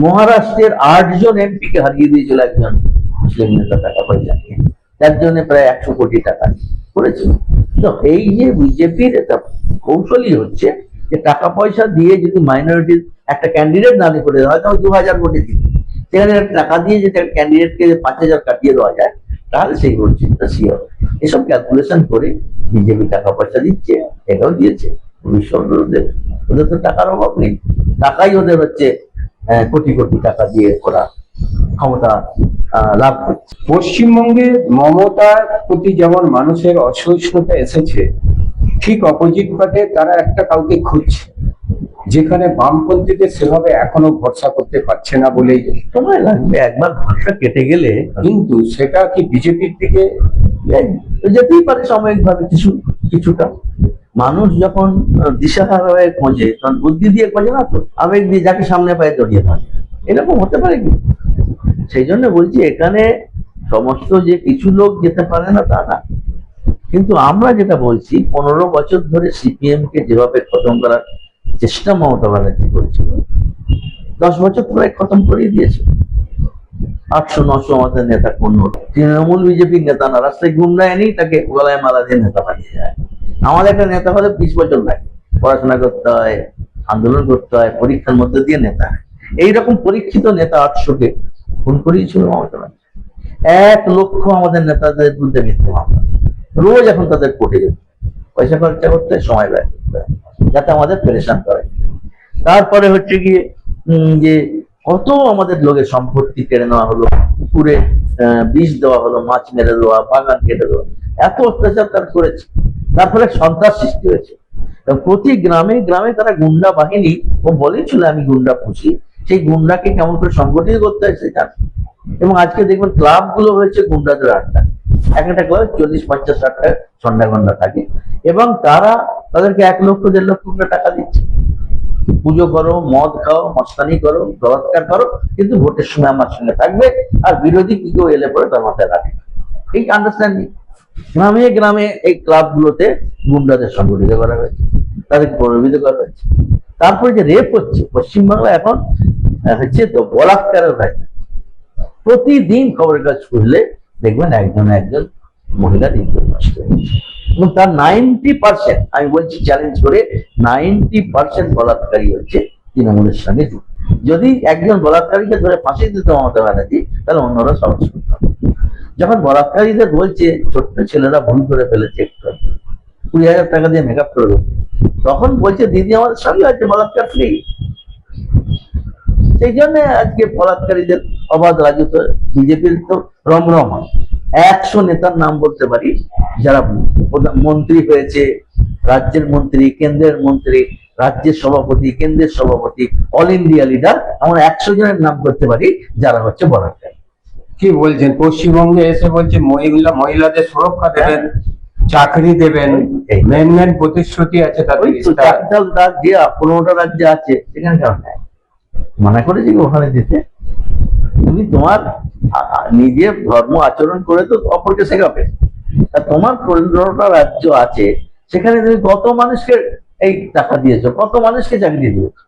মহারাষ্ট্রের 8 জন এমপি কে হারিয়ে দিয়েছিল একজন মুসলিম নেতা টাকা পয়সা নিয়ে, তার জন্য প্রায় 100 কোটি টাকা করেছিল। তো এই যে বিজেপির একটা কৌশলই হচ্ছে যে টাকা পয়সা দিয়ে যদি মাইনরিটির একটা ক্যান্ডিডেট দাঁড়িয়ে করে দেওয়া হয়, তাহলে 2000 কোটি দিন, সেখানে টাকা দিয়ে যদি ক্যান্ডিডেটকে 5000 কাটিয়ে দেওয়া যায়, তাহলে সেই মসজিদটা শিওর। এসব ক্যালকুলেশন করে বিজেপি টাকা পয়সা দিচ্ছে, এটাও দিয়েছে, ভবিষ্যৎ দেবে। ওদের তো টাকার অভাব নেই, টাকাই ওদের হচ্ছে কোটি কোটি টাকা দিয়ে ওরা ক্ষমতা লাভ করছে। পশ্চিমবঙ্গে মমতার প্রতি যেমন মানুষের অসহিষ্ণুতা এসেছে, ঠিক অপোজিট পার্টে তারা একটা কাউকে খুঁজছে, যেখানে বামপন্থীদের সেভাবে এখনো ভরসা করতে পারছে না বলেই। সময় লাগবে, একবার ভরসা কেটে গেলে। কিন্তু সেটা কি বিজেপির দিকে যেতেই পারে সাময়িকভাবে, কিছুটা। মানুষ যখন দিশাহার হয়ে খোঁজে, তখন বুদ্ধি দিয়ে খোঁজে না, তো আবেগ দিয়ে যাকে সামনে পায় জড়িয়ে থাকে, এরকম হতে পারে কি? সেই জন্য বলছি, এখানে সমস্ত যে কিছু লোক যেতে পারে না তা না, কিন্তু আমরা যেটা বলছি, 15 বছর ধরে সিপিএম কে যেভাবে খতম করার চেষ্টা মমতা ব্যানার্জি করেছিল, 10 বছর প্রায় খতম করিয়ে দিয়েছে। 800-900 আমাদের নেতা কোন হলো, তৃণমূল বিজেপির নেতা না, রাস্তায় গুন্ডা এনেই তাকে গলায় মালা দিয়ে নেতা বানিয়ে যায়। আমাদের একটা নেতা হলে 20 বছর লাগে, পড়াশোনা করতে হয়, আন্দোলন করতে হয়, পরীক্ষার মধ্যে দিয়ে নেতা হয়। এইরকম পরীক্ষিত নেতা 800 কে খুন করিয়েছিল মমতা ব্যানার্জি। 1 লক্ষ আমাদের নেতাদের বিরুদ্ধে মিথ্যে মামলা, রোজ এখন তাদের কোর্টে যেতে, পয়সা খরচা করতে, সময় ব্যয় করতে হয়, যাতে আমাদের পেরেশান করে। তারপরে হচ্ছে গিয়ে যে কত আমাদের লোকের সম্পত্তি কেড়ে নেওয়া হলো, পুকুরে বিষ দেওয়া হলো, মাছ মেরে দেওয়া, বাগান কেটে দেওয়া, এত অত্যাচার তারা করেছে। তার ফলে সন্ত্রাস সৃষ্টি হয়েছে। প্রতি গ্রামে গ্রামে তারা গুন্ডা বাহিনী, ও বলেছিল আমি গুন্ডা পুষি, সেই গুন্ডাকে কেমন করে সংগঠিত করতে হয় সেটা। এবং আজকে দেখবেন ক্লাব গুলো হয়েছে গুন্ডাদের আড্ডা, এক একটা ক্লাব 40, 50, 60টা সন্ধ্যাগন্ধা থাকে, এবং তারা তাদেরকে 1 লক্ষ 1.5 লক্ষ করে টাকা দিচ্ছে। পুজো করো, মদ খাও, মস্তানি করো, বলাৎকার করো, কিন্তু ভোটের সময় আমার সঙ্গে থাকবে, আর বিরোধী কি কেউ এলে পরে তার মাথায় রাখে। এই আন্ডারস্ট্যান্ডিং গ্রামে গ্রামে এই ক্লাবগুলোতে গুন্ডাদের সংগঠিত করা হয়েছে, তাদেরকে প্রলোভিত করা হয়েছে। তারপরে যে রেপ হচ্ছে পশ্চিমবাংলা এখন হচ্ছে তো বলাৎকারের রাজ্য। প্রতিদিন খবরের কাজ খুললে দেখবেন একজন একজন মহিলার ইজ্জত নষ্ট হয়েছে, এবং তার 90%, আমি বলছি চ্যালেঞ্জ করে, 90% বলাৎকারী হচ্ছে তৃণমূলের সঙ্গে যুক্ত। যদি একজন বলাৎকারীকে ধরে ফাঁসি দিতে মমতা ব্যানার্জি, তাহলে অন্যরা সাহস করতে হবে। যখন বলাৎকারীদের বলছে ছোট্ট ছেলেরা ভুল করে ফেলেছে, 20,000 টাকা দিয়ে মেকআপ করে দেবো, তখন বলছে দিদি আমাদের সঙ্গে আছে, বলাৎকার ফ্রি। সেই জন্য আজকে বলাৎকারীদের অবাধ রাজত্ব। বিজেপির তো রমরমা, 100 নেতার নাম বলতে পারি যারা মন্ত্রী হয়েছে, রাজ্যের মন্ত্রী, কেন্দ্রের মন্ত্রী, রাজ্যের সভাপতি, কেন্দ্রের সভাপতি, অল ইন্ডিয়া লিডার, আমরা 100 জনের নাম করতে পারি যারা হচ্ছে বলাৎকারী। কি বলছেন? পশ্চিমবঙ্গে এসে বলছে মহিলাদের সুরক্ষা দেবেন, চাকরি দেবেন, মেন প্রতিশ্রুতি আছে তাদের। ওই তো 4টা রাজ্যে, 15টা রাজ্যে আছে, সেখানে কেন নেয়? মানা করেছি ওখানে দিতে। তুমি তোমার নিজের ধর্ম আচরণ করে তো অপরকে শেখাবে। আর তোমার 15টা রাজ্য আছে, সেখানে তুমি কত মানুষকে এই টাকা দিয়েছো, কত মানুষকে চাকরি দিয়েছো,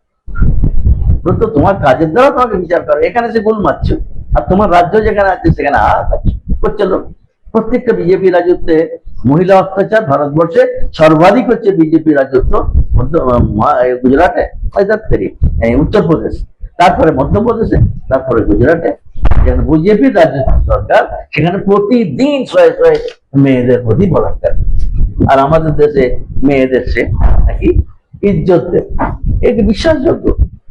তো তোমার কাজের দ্বারা তোমাকে বিচার করে। এখানে সে গোল মারছো, আর তোমার রাজ্য যেখানে আছে সেখানে করছে লোক। প্রত্যেকটা বিজেপি রাজত্বে মহিলা অত্যাচার ভারতবর্ষে সর্বাধিক হচ্ছে বিজেপি রাজত্ব গুজরাটে, উত্তরপ্রদেশ, তারপরে মধ্যপ্রদেশে, তারপরে গুজরাটে। যেখানে বিজেপির রাজ্য সরকার, সেখানে প্রতিদিন 100 মেয়েদের প্রতি বলাৎকার। আর আমাদের দেশে মেয়েদের সে নাকি ইজ্জত দেয়। এটি বিশ্বাসযোগ্য?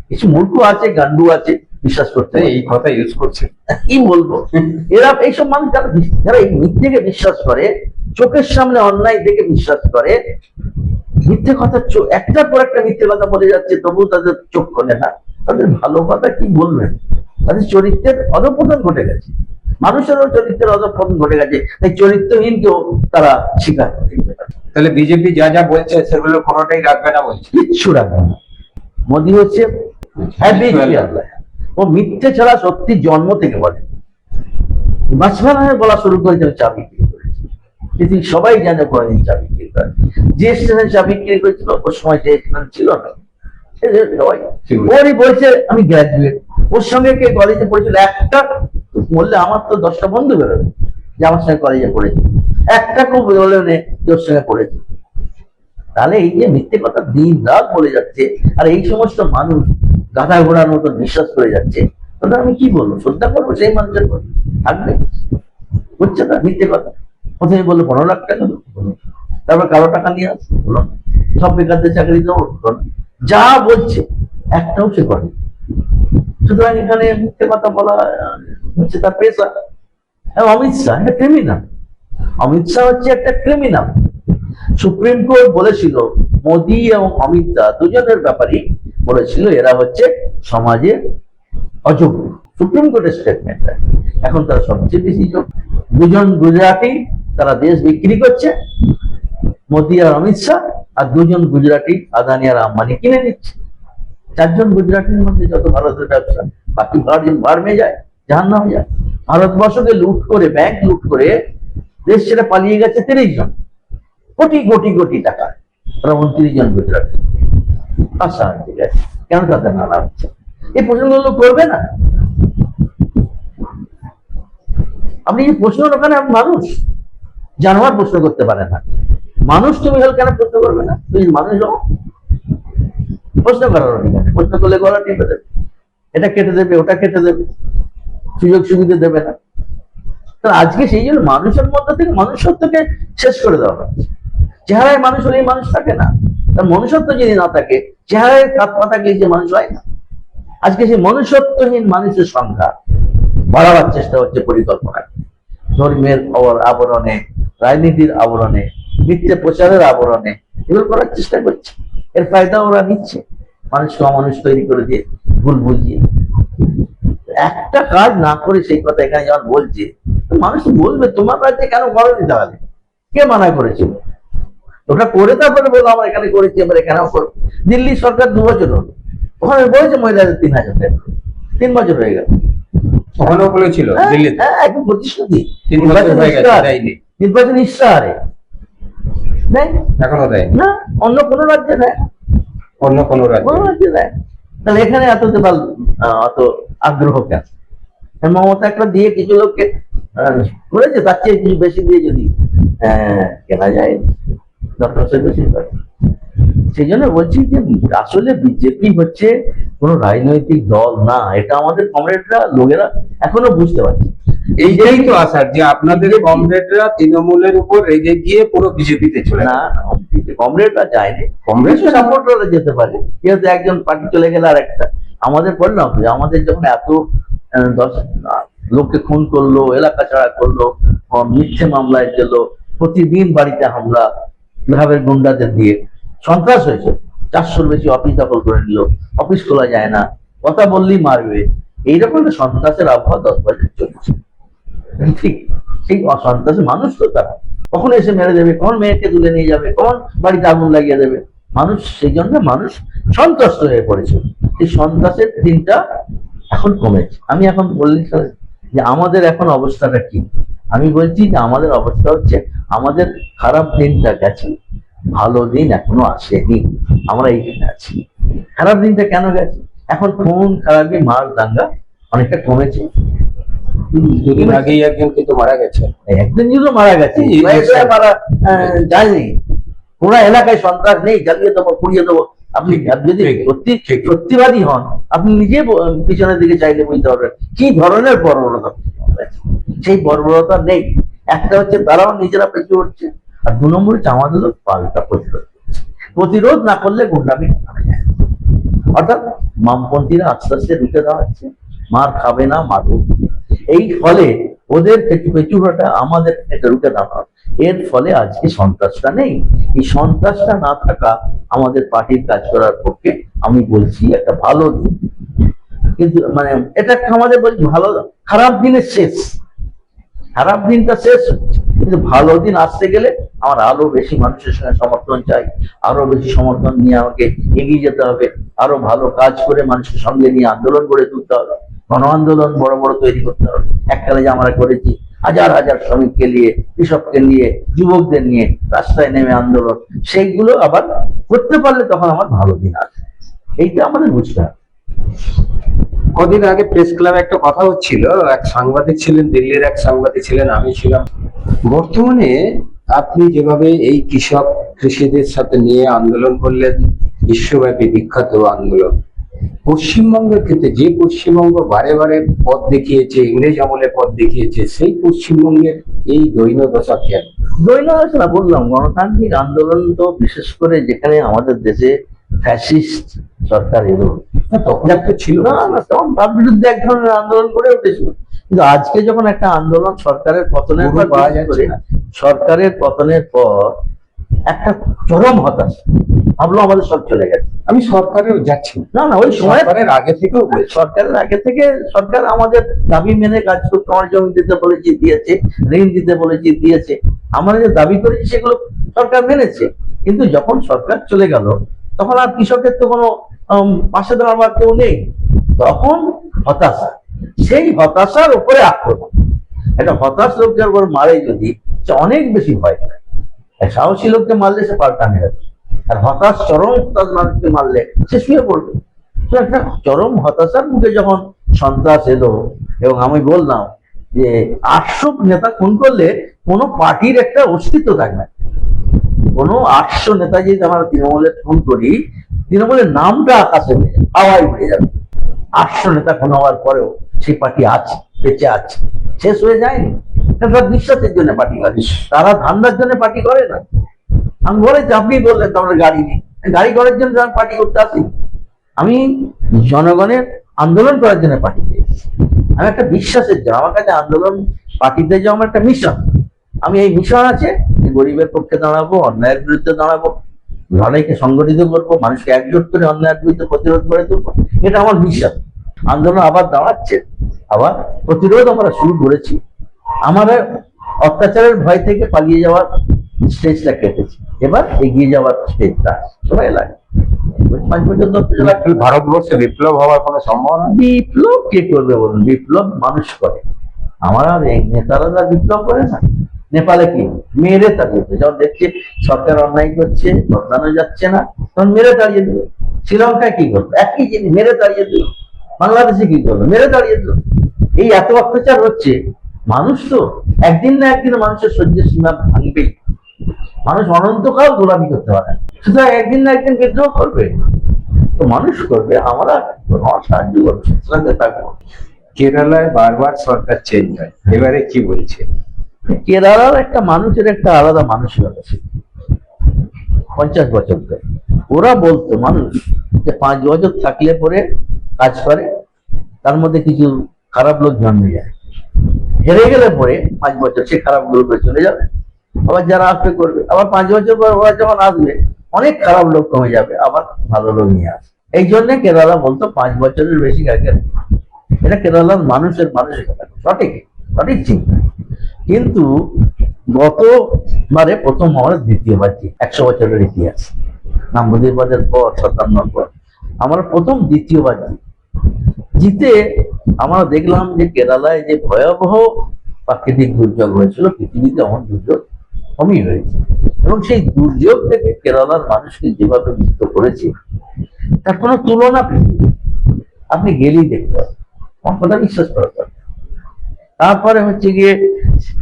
কিছু মূর্খ আছে, গান্ডু আছে, বিশ্বাস করতে এই কথা ইউজ করছে। কি বলবো, এরা এইসব মানুষ যারা এই মিথ্যেকে বিশ্বাস করে, চোখের সামনে অন্যায় দেখে বিশ্বাস করে, মিথ্যে কথা একটার পর একটা মিথ্যে কথা বলে যাচ্ছে, তবু তাদের চোখ খোলে না। তাদের ভালো কথা কি বলবেন? তাদের চরিত্রের অধঃপতন ঘটে গেছে, মানুষেরও চরিত্রের অধঃপতন ঘটে গেছে, তাই চরিত্রহীনকেও তারা স্বীকার করে নিতে পারে। তাহলে বিজেপি যা যা বলছে সেগুলো কোনোটাই রাখবে না বলছে? কিচ্ছু রাখবে না। মোদী হচ্ছে ও মিথ্যে ছাড়া সত্যি জন্ম থেকে বলে। বাঁচবানা বলা শুরু করেছে চা বিক্রি করেছে, পৃথিবীর সবাই জানে কোনদিন চা বিক্রি করে। যে স্টেশনে চা বিক্রি করেছিল ওর সময় যে স্টেশন ছিল না, ওরই বলছে আমি গ্রাজুয়েট, ওর সঙ্গে কে কলেজে পড়েছিল, একটা বললে আমার তো 10টা বন্ধু বেরোবে যে আমার সঙ্গে কলেজে পড়েছে, একটা খুব বলে নেই যে ওর সঙ্গে পড়েছে। তাহলে এই যে মিথ্যে কথা দিন রাত বলে যাচ্ছে, আর এই সমস্ত মানুষ গাধা ঘোড়ার মতন বিশ্বাস করে যাচ্ছে, তাহলে আমি কি বলবো? শ্রদ্ধা করবো সেই মানুষের প্রতি? থাকবে? হচ্ছে না মিথ্যে কথা। প্রথমে বললো 15 লাখ টাকা দেবো, তারপর কালো টাকা নিয়ে আসবো, বলো সব বেকারদের চাকরি দেবো, যা বলছে একটাও সে করে। সুতরাং এখানে মিথ্যে কথা বলা হচ্ছে তার পেশা। অমিত শাহ একটা ক্রিমিনাল, অমিত শাহ হচ্ছে একটা ক্রিমিনাল। সুপ্রিম কোর্ট বলেছিল মোদী এবং অমিত শাহ দুজনের ব্যাপারই বলেছিল এরা হচ্ছে সমাজে অযোগ্য। সুপ্রিম কোর্টের স্টেটমেন্ট। এখন তারা সবচেয়ে বেশি যোগ্য। দুজন গুজরাটি, তারা দেশ বিক্রি করছে, মোদী আর অমিত শাহ, আর দুজন গুজরাটি আদানি আর আম্বানি কিনে নিচ্ছে। 4 জন গুজরাটির মধ্যে যত ভারতের ব্যবসা, বাকি ভাড় যায়, জাহান্নামে যায়। ভারতবর্ষকে লুট করে, ব্যাংক লুট করে দেশ ছেড়ে পালিয়ে গেছে 30 জন, কোটি কোটি কোটি টাকা। তারা 29 জন গুজরাটি। আচ্ছা ঠিক আছে, কেন তাদের নানা হচ্ছে? এই প্রশ্নগুলো করবে না? আপনি যে প্রশ্ন ওখানে মানুষ, জানোয়ার প্রশ্ন করতে পারে না। মানুষ তুমি হল কেন প্রশ্ন করবে না? তুমি মানুষ হও, প্রশ্ন করার অধিকার। প্রশ্ন করলে গলা টিপে দেবে, এটা কেটে দেবে, ওটা কেটে দেবে, সুযোগ সুবিধা দেবে না। তাহলে আজকে সেই জন্য মানুষের মধ্যে থেকে মনুষ্যত্বকে শেষ করে দেওয়া হচ্ছে। চেহারায় মানুষ হলে মানুষ থাকে না, তার মনুষ্যত্ব যদি না থাকে, চেহারায় পা থাকলে যে মানুষ হয় না। আজকে সেই মনুষ্যত্বহীন মানুষের সংখ্যা বাড়াবার চেষ্টা হচ্ছে পরিকল্পনা, ধর্মের আবরণে, রাজনীতির আবরণে, মিথ্যে প্রচারের আবরণে, এগুলো করার চেষ্টা করছে। এর ফায়দা ওরা নিচ্ছে, মানুষকে অমানুষ তৈরি করে দিয়ে, ভুল বুঝিয়ে। একটা কাজ না করে সেই কথা এখানে যেমন বলছে, মানুষ বলবে তোমার রাজ্যে কেন করনি? তাহলে কে মানা করেছিল? ওটা করে তারপরে বলো আমরা এখানে করেছি, আমরা এখানেও করবো। দিল্লি সরকার 2 বছর হলো, ওখানে বলেছে মহিলাদের 3,000 টাকা, 3 বছর হয়ে গেল। ওখানেও বলেছিল দিল্লিতে হ্যাঁ, একদম প্রতিশ্রুতি। 3 বছর হয়ে গেছে, দেয়নি। নির্বাচন ইশতেহারে নেই, এখনো দেয় না অন্য কোনো রাজ্যে নেয়, অন্য কোনো রাজ্যে। কোনো রাজ্যে নেয়। তাহলে এখানে এত অত আগ্রহ কেন? মমতা একটা দিয়ে কিছু লোককে করেছে, তার চেয়ে কিছু বেশি দিয়ে যদি কেনা যায়, দরকার বেশি করে। সেই জন্য বলছি যে আসলে বিজেপি হচ্ছে কোন রাজনৈতিক দল না, এটা আমাদের কমরেডরা লোকেরা এখনো বুঝতে পারছে। এইটাই তো আসার যে আপনাদের কমরেডরা তৃণমূলের উপর রেগে গিয়ে পুরো বিজেপিতে চলে না, কমরেডরা যায়নি, কংগ্রেস সাপোর্টাররা যেতে পারে, যেহেতু একজন পার্টি চলে গেলে আর একটা। আমাদের বললাম যে আমাদের যখন এত 10 লোককে খুন করলো, এলাকা ছাড়া করলো, মিথ্যে মামলায় গেল, প্রতিদিন বাড়িতে হামলা, বিহারের গুন্ডাদের দিয়ে সন্ত্রাস হয়েছে, 400-র বেশি অফিস দখল করে নিল, অফিস খোলা যায় না, কথা বললেই মারবে, এইরকম সন্ত্রাসের আবহাওয়া 10 বছর চলছে। ঠিক সেই সন্ত্রাসী মানুষ তো তারা, কখন এসে মেরে দেবে, কখন মেয়েকে তুলে নিয়ে যাবে, কখন বাড়িতে আগুন লাগিয়ে দেবে মানুষ। সেই জন্য মানুষ সন্ত্রস্ত হয়ে পড়েছে। এই সন্ত্রাসের দিনটা এখন কমেছে। আমি এখন বললি যে আমাদের এখন অবস্থাটা কি, আমি বলছি যে আমাদের অবস্থা হচ্ছে আমাদের খারাপ দিনটা গেছে, ভালো দিন এখনো আসেনি, আমরা এইখানে আছি। খারাপ দিনটা কেন গেছে? এখন খুন খারাপি মার দাঙ্গা অনেকটা কমেছে। দুদিন আগেই একজন কিন্তু মারা গেছে, একদিন যদি মারা গেছে, মারা যায়নি, পুরা এলাকায় সন্ত্রাস নেই, জ্বালিয়ে দেবো, পুড়িয়ে দেবো। আপনি যদি সত্যিবাদী হন, আপনি নিজে পিছনের দিকে চাইলে বুঝতে পারবেন কি ধরনের বর্বরতা। সেই বর্বরতা নেই। একটা হচ্ছে তারাও নিজেরা পেছু উঠছে, আর 2 নম্বর হচ্ছে আমাদের লোক পাল্টা প্রতিরোধ করছে। প্রতিরোধ না করলে গুন্ডামি থামে যায়। অর্থাৎ বামপন্থীরা আস্তে আস্তে ঢুকে দেওয়া হচ্ছে, মার খাবে না, মারব। এই ফলে ওদের পেছুটা আমাদের রুখে দেওয়া, এর ফলে আজকে সন্ত্রাসটা নেই। এই সন্ত্রাসটা না থাকা আমাদের পার্টির কাজ করার পক্ষে আমি বলছি একটা ভালো দিন। কিন্তু মানে এটা আমাদের বলছি ভালো, খারাপ দিনের শেষ, খারাপ দিনটা শেষ হচ্ছে, কিন্তু ভালো দিন আসতে গেলে আমার আরো বেশি মানুষের সঙ্গে সমর্থন চাই, আরো বেশি সমর্থন নিয়ে আমাকে এগিয়ে যেতে হবে, আরো ভালো কাজ করে মানুষের সঙ্গে নিয়ে আন্দোলন গড়ে তুলতে হবে, গণ আন্দোলন বড় বড় তৈরি করতে হবে। এককালে যে আমরা করেছি হাজার হাজার শ্রমিককে নিয়ে, কৃষককে নিয়ে, যুবকদের নিয়ে রাস্তায় নেমে আন্দোলন, সেইগুলো আবার করতে পারলে তখন আমার ভালো দিন আসে। এইটা আমাদের বুঝতে হবে। কদিন আগে প্রেস ক্লাবে একটা কথা হচ্ছিল, এক সাংবাদিক ছিলেন, দিল্লির এক সাংবাদিক ছিলেন, আমি ছিলাম। বর্তমানে আপনি যেভাবে এই কৃষিদের সাথে নিয়ে আন্দোলন করলেন, বিশ্বব্যাপী বিখ্যাত আন্দোলন, পশ্চিমবঙ্গের ক্ষেত্রে যে পশ্চিমবঙ্গ বারে বারে পথ দেখিয়েছে, ইংরেজ আমলে পথ দেখিয়েছে, সেই পশ্চিমবঙ্গের এই দৈন্যদশা কেন? দৈন্যদশা বললাম, গণতান্ত্রিক আন্দোলন তো বিশেষ করে যেখানে আমাদের দেশে ফ্যাসিস্ট সরকার এলো, তখন একটা ছিল না, তখন তার বিরুদ্ধে এক ধরনের আন্দোলন করে উঠেছিল। কিন্তু আজকে যখন একটা আন্দোলন সরকারের পতনের পর পাওয়া যাচ্ছে না, সরকারের পতনের পর একটা চরম হতাশা, ভাবলো আমাদের সব চলে গেছে। আমি সরকারেও যাচ্ছি না না, ওই সময় সরকারের আগে থেকেও সরকারের আগে থেকে সরকার আমাদের দাবি মেনে কাজ করতে, আমার জমি দিতে বলেছি দিয়েছে, ঋণ দিতে বলেছি দিয়েছে, আমরা যে দাবি করেছি সেগুলো সরকার মেনেছে। কিন্তু যখন সরকার চলে গেল তখন আর কৃষকের তো কোনো পাশে দাঁড়াবার কেউ নেই, তখন হতাশা, সেই হতাশার উপরে আক্রমণ। একটা হতাশ লোককে উপর মারে যদি, সে অনেক বেশি ভয় পায়। সাহসী লোককে মারলে সে পাল্টা মেরে, আর হতাশ চরম হতাশ মানুষকে মারলে সে শুয়ে পড়বে। তো একটা চরম হতাশার মুখে যখন সন্ত্রাস এলো, এবং আমি বললাম যে 800 নেতা খুন করলে কোনো পার্টির একটা অস্তিত্ব থাকবে না। কোনো 800 নেতা যদি আমরা তৃণমূলের খুন করি, তৃণমূলের নামটা আকাশে হাওয়ায় উড়ে যাবে। 800 নেতা খুন হওয়ার পরেও সেই পার্টি আছে, বেঁচে আছে, শেষ হয়ে যায়নি। তারা বিশ্বাসের জন্য পার্টি করে, তারা ধান্দার জন্য পার্টি করে না। আমি বলেছি, আপনি বললেন তোমার গাড়ি নেই, গাড়ি করার জন্য আমি পার্টি করতে আসি, আমি জনগণের আন্দোলন করার জন্য পার্টি পেয়েছি। আমি একটা বিশ্বাসের জন্য, আমার কাছে আন্দোলন পার্টিতে যাওয়া আমার একটা মিশন। আমি এই মিশন আছে, গরিবের পক্ষে দাঁড়াবো, অন্যায়ের বিরুদ্ধে দাঁড়াবো, লড়াইকে সংগঠিত করবো, মানুষকে একজোট করে অন্যায়ের বিরুদ্ধে প্রতিরোধ করে তুলবো, এটা আমার মিশন। আন্দোলন আবার দাঁড়াচ্ছে, আবার প্রতিরোধ আমরা শুরু করেছি। আমাদের অত্যাচারের ভয় থেকে পালিয়ে যাওয়ার স্টেজটা কেটেছে, এবার এগিয়ে যাওয়ার স্টেজটা সময় লাগে। 5 বছর 10 বছর লাগে। ভারতবর্ষে বিপ্লব হওয়ার কোনো সম্ভাবনা নেই? বিপ্লব কে করবে বলুন? বিপ্লব মানুষ করে। আমরা এই নেতারা যা বিপ্লব করে না, নেপালে কি মেরে তাড়িয়ে দিল, যখন দেখছে সরকার অন্যায় করছে, বদলানো যাচ্ছে না, তখন মেরে তাড়িয়ে দিল। শ্রীলঙ্কায় কি করলো? একই জিনিস, মেরে তাড়িয়ে দিল। বাংলাদেশে কি করলো? মেরে তাড়িয়ে দিল। এই এত অত্যাচার হচ্ছে, মানুষ তো একদিন না একদিন মানুষের সহ্যের সীমা ভাঙবেই। মানুষ অনন্তকাল গোলামি করতে পারে, সুতরাং একদিন না একদিন বিদ্রোহ করবে। তো মানুষ করবে, আমরা সাহায্য করবো, সঙ্গে থাকবো। কেরালায় বারবার সরকার চেঞ্জ হয়, এবারে কি বলছে? কেরালার একটা মানুষের একটা আলাদা মানসিকতা ছিল 50 বছর ধরে। ওরা বলতো মানুষ যে 5 বছর থাকলে পরে কাজ করে, তার মধ্যে কিছু খারাপ লোক জন্মে যায়, হেরে গেলে পরে 5 বছর সে খারাপ লোক চলে যাবে, আবার যারা আসবে করবে, আবার 5 বছর পর ওরা যখন আসবে অনেক খারাপ লোক কমে যাবে, আবার ভালো লোক নিয়ে আসবে। এই জন্য কেরালা বলতো 5 বছরের বেশি আগে। এটা কেরালার মানুষের মানসিকতা, সঠিক সঠিক চিন্তা। কিন্তু গতবারে প্রথম হওয়ার দ্বিতীয়বার 100 বছরের ইতিহাস, নাম্বুদিরবাদের পর 57 পর আমরা প্রথম দ্বিতীয়বার জিতে আমরা দেখলাম যে কেরালায় যে ভয়াবহ প্রাকৃতিক দুর্যোগ হয়েছিল, পৃথিবীতে এমন দুর্যোগ কমই হয়েছে, এবং সেই দুর্যোগ থেকে কেরালার মানুষকে যেভাবে মুক্ত করেছে তার কোনো তুলনা পৃথিবী, আপনি গেলেই দেখতে পাবেন, আমার কথা বিশ্বাস করা দরকার। তারপরে হচ্ছে গিয়ে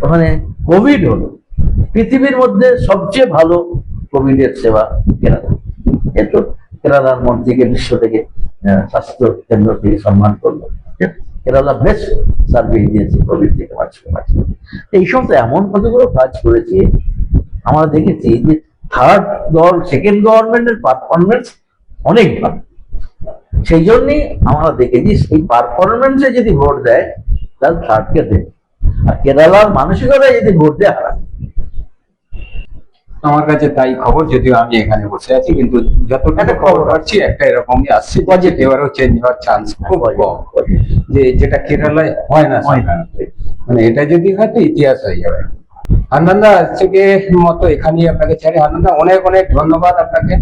ওখানে কোভিড হলো, পৃথিবীর মধ্যে সবচেয়ে ভালো কোভিডের সেবা কেরালা। এতো কেরালার মন্ত্রীকে বিশ্ব থেকে স্বাস্থ্য কেন্দ্র থেকে সম্মান করলো, কেরালা বেস্ট সার্ভিস দিয়েছে কোভিড থেকে বাঁচতে। এই সমস্ত এমন কতগুলো কাজ করেছে আমরা দেখেছি যে সেকেন্ড গভর্নমেন্টের পারফরমেন্স অনেক ভালো। সেই জন্যই আমরা দেখেছি সেই পারফরমেন্সে যদি ভোট দেয় তাহলে থার্ডকে দেয়, আর কেরালার মানসিকতায় যদি ভোট দেয় হারায়। আমার কাছে তাই খবর, যদিও আমি এখানে বসে আছি, কিন্তু যতটুকু খবর পাচ্ছি একটা এরকমই আসছে, এবারেও চেঞ্জ হওয়ার চান্স খুব কম, যে যেটা কেরালায় হয় না সাধারণত। মানে এটা যদি হয় তো ইতিহাস হয়ে যাবে। হান্নানদা আজকে মতো এখানেই আপনাকে ছাড়ি। হান্নানদা, অনেক অনেক ধন্যবাদ আপনাকে।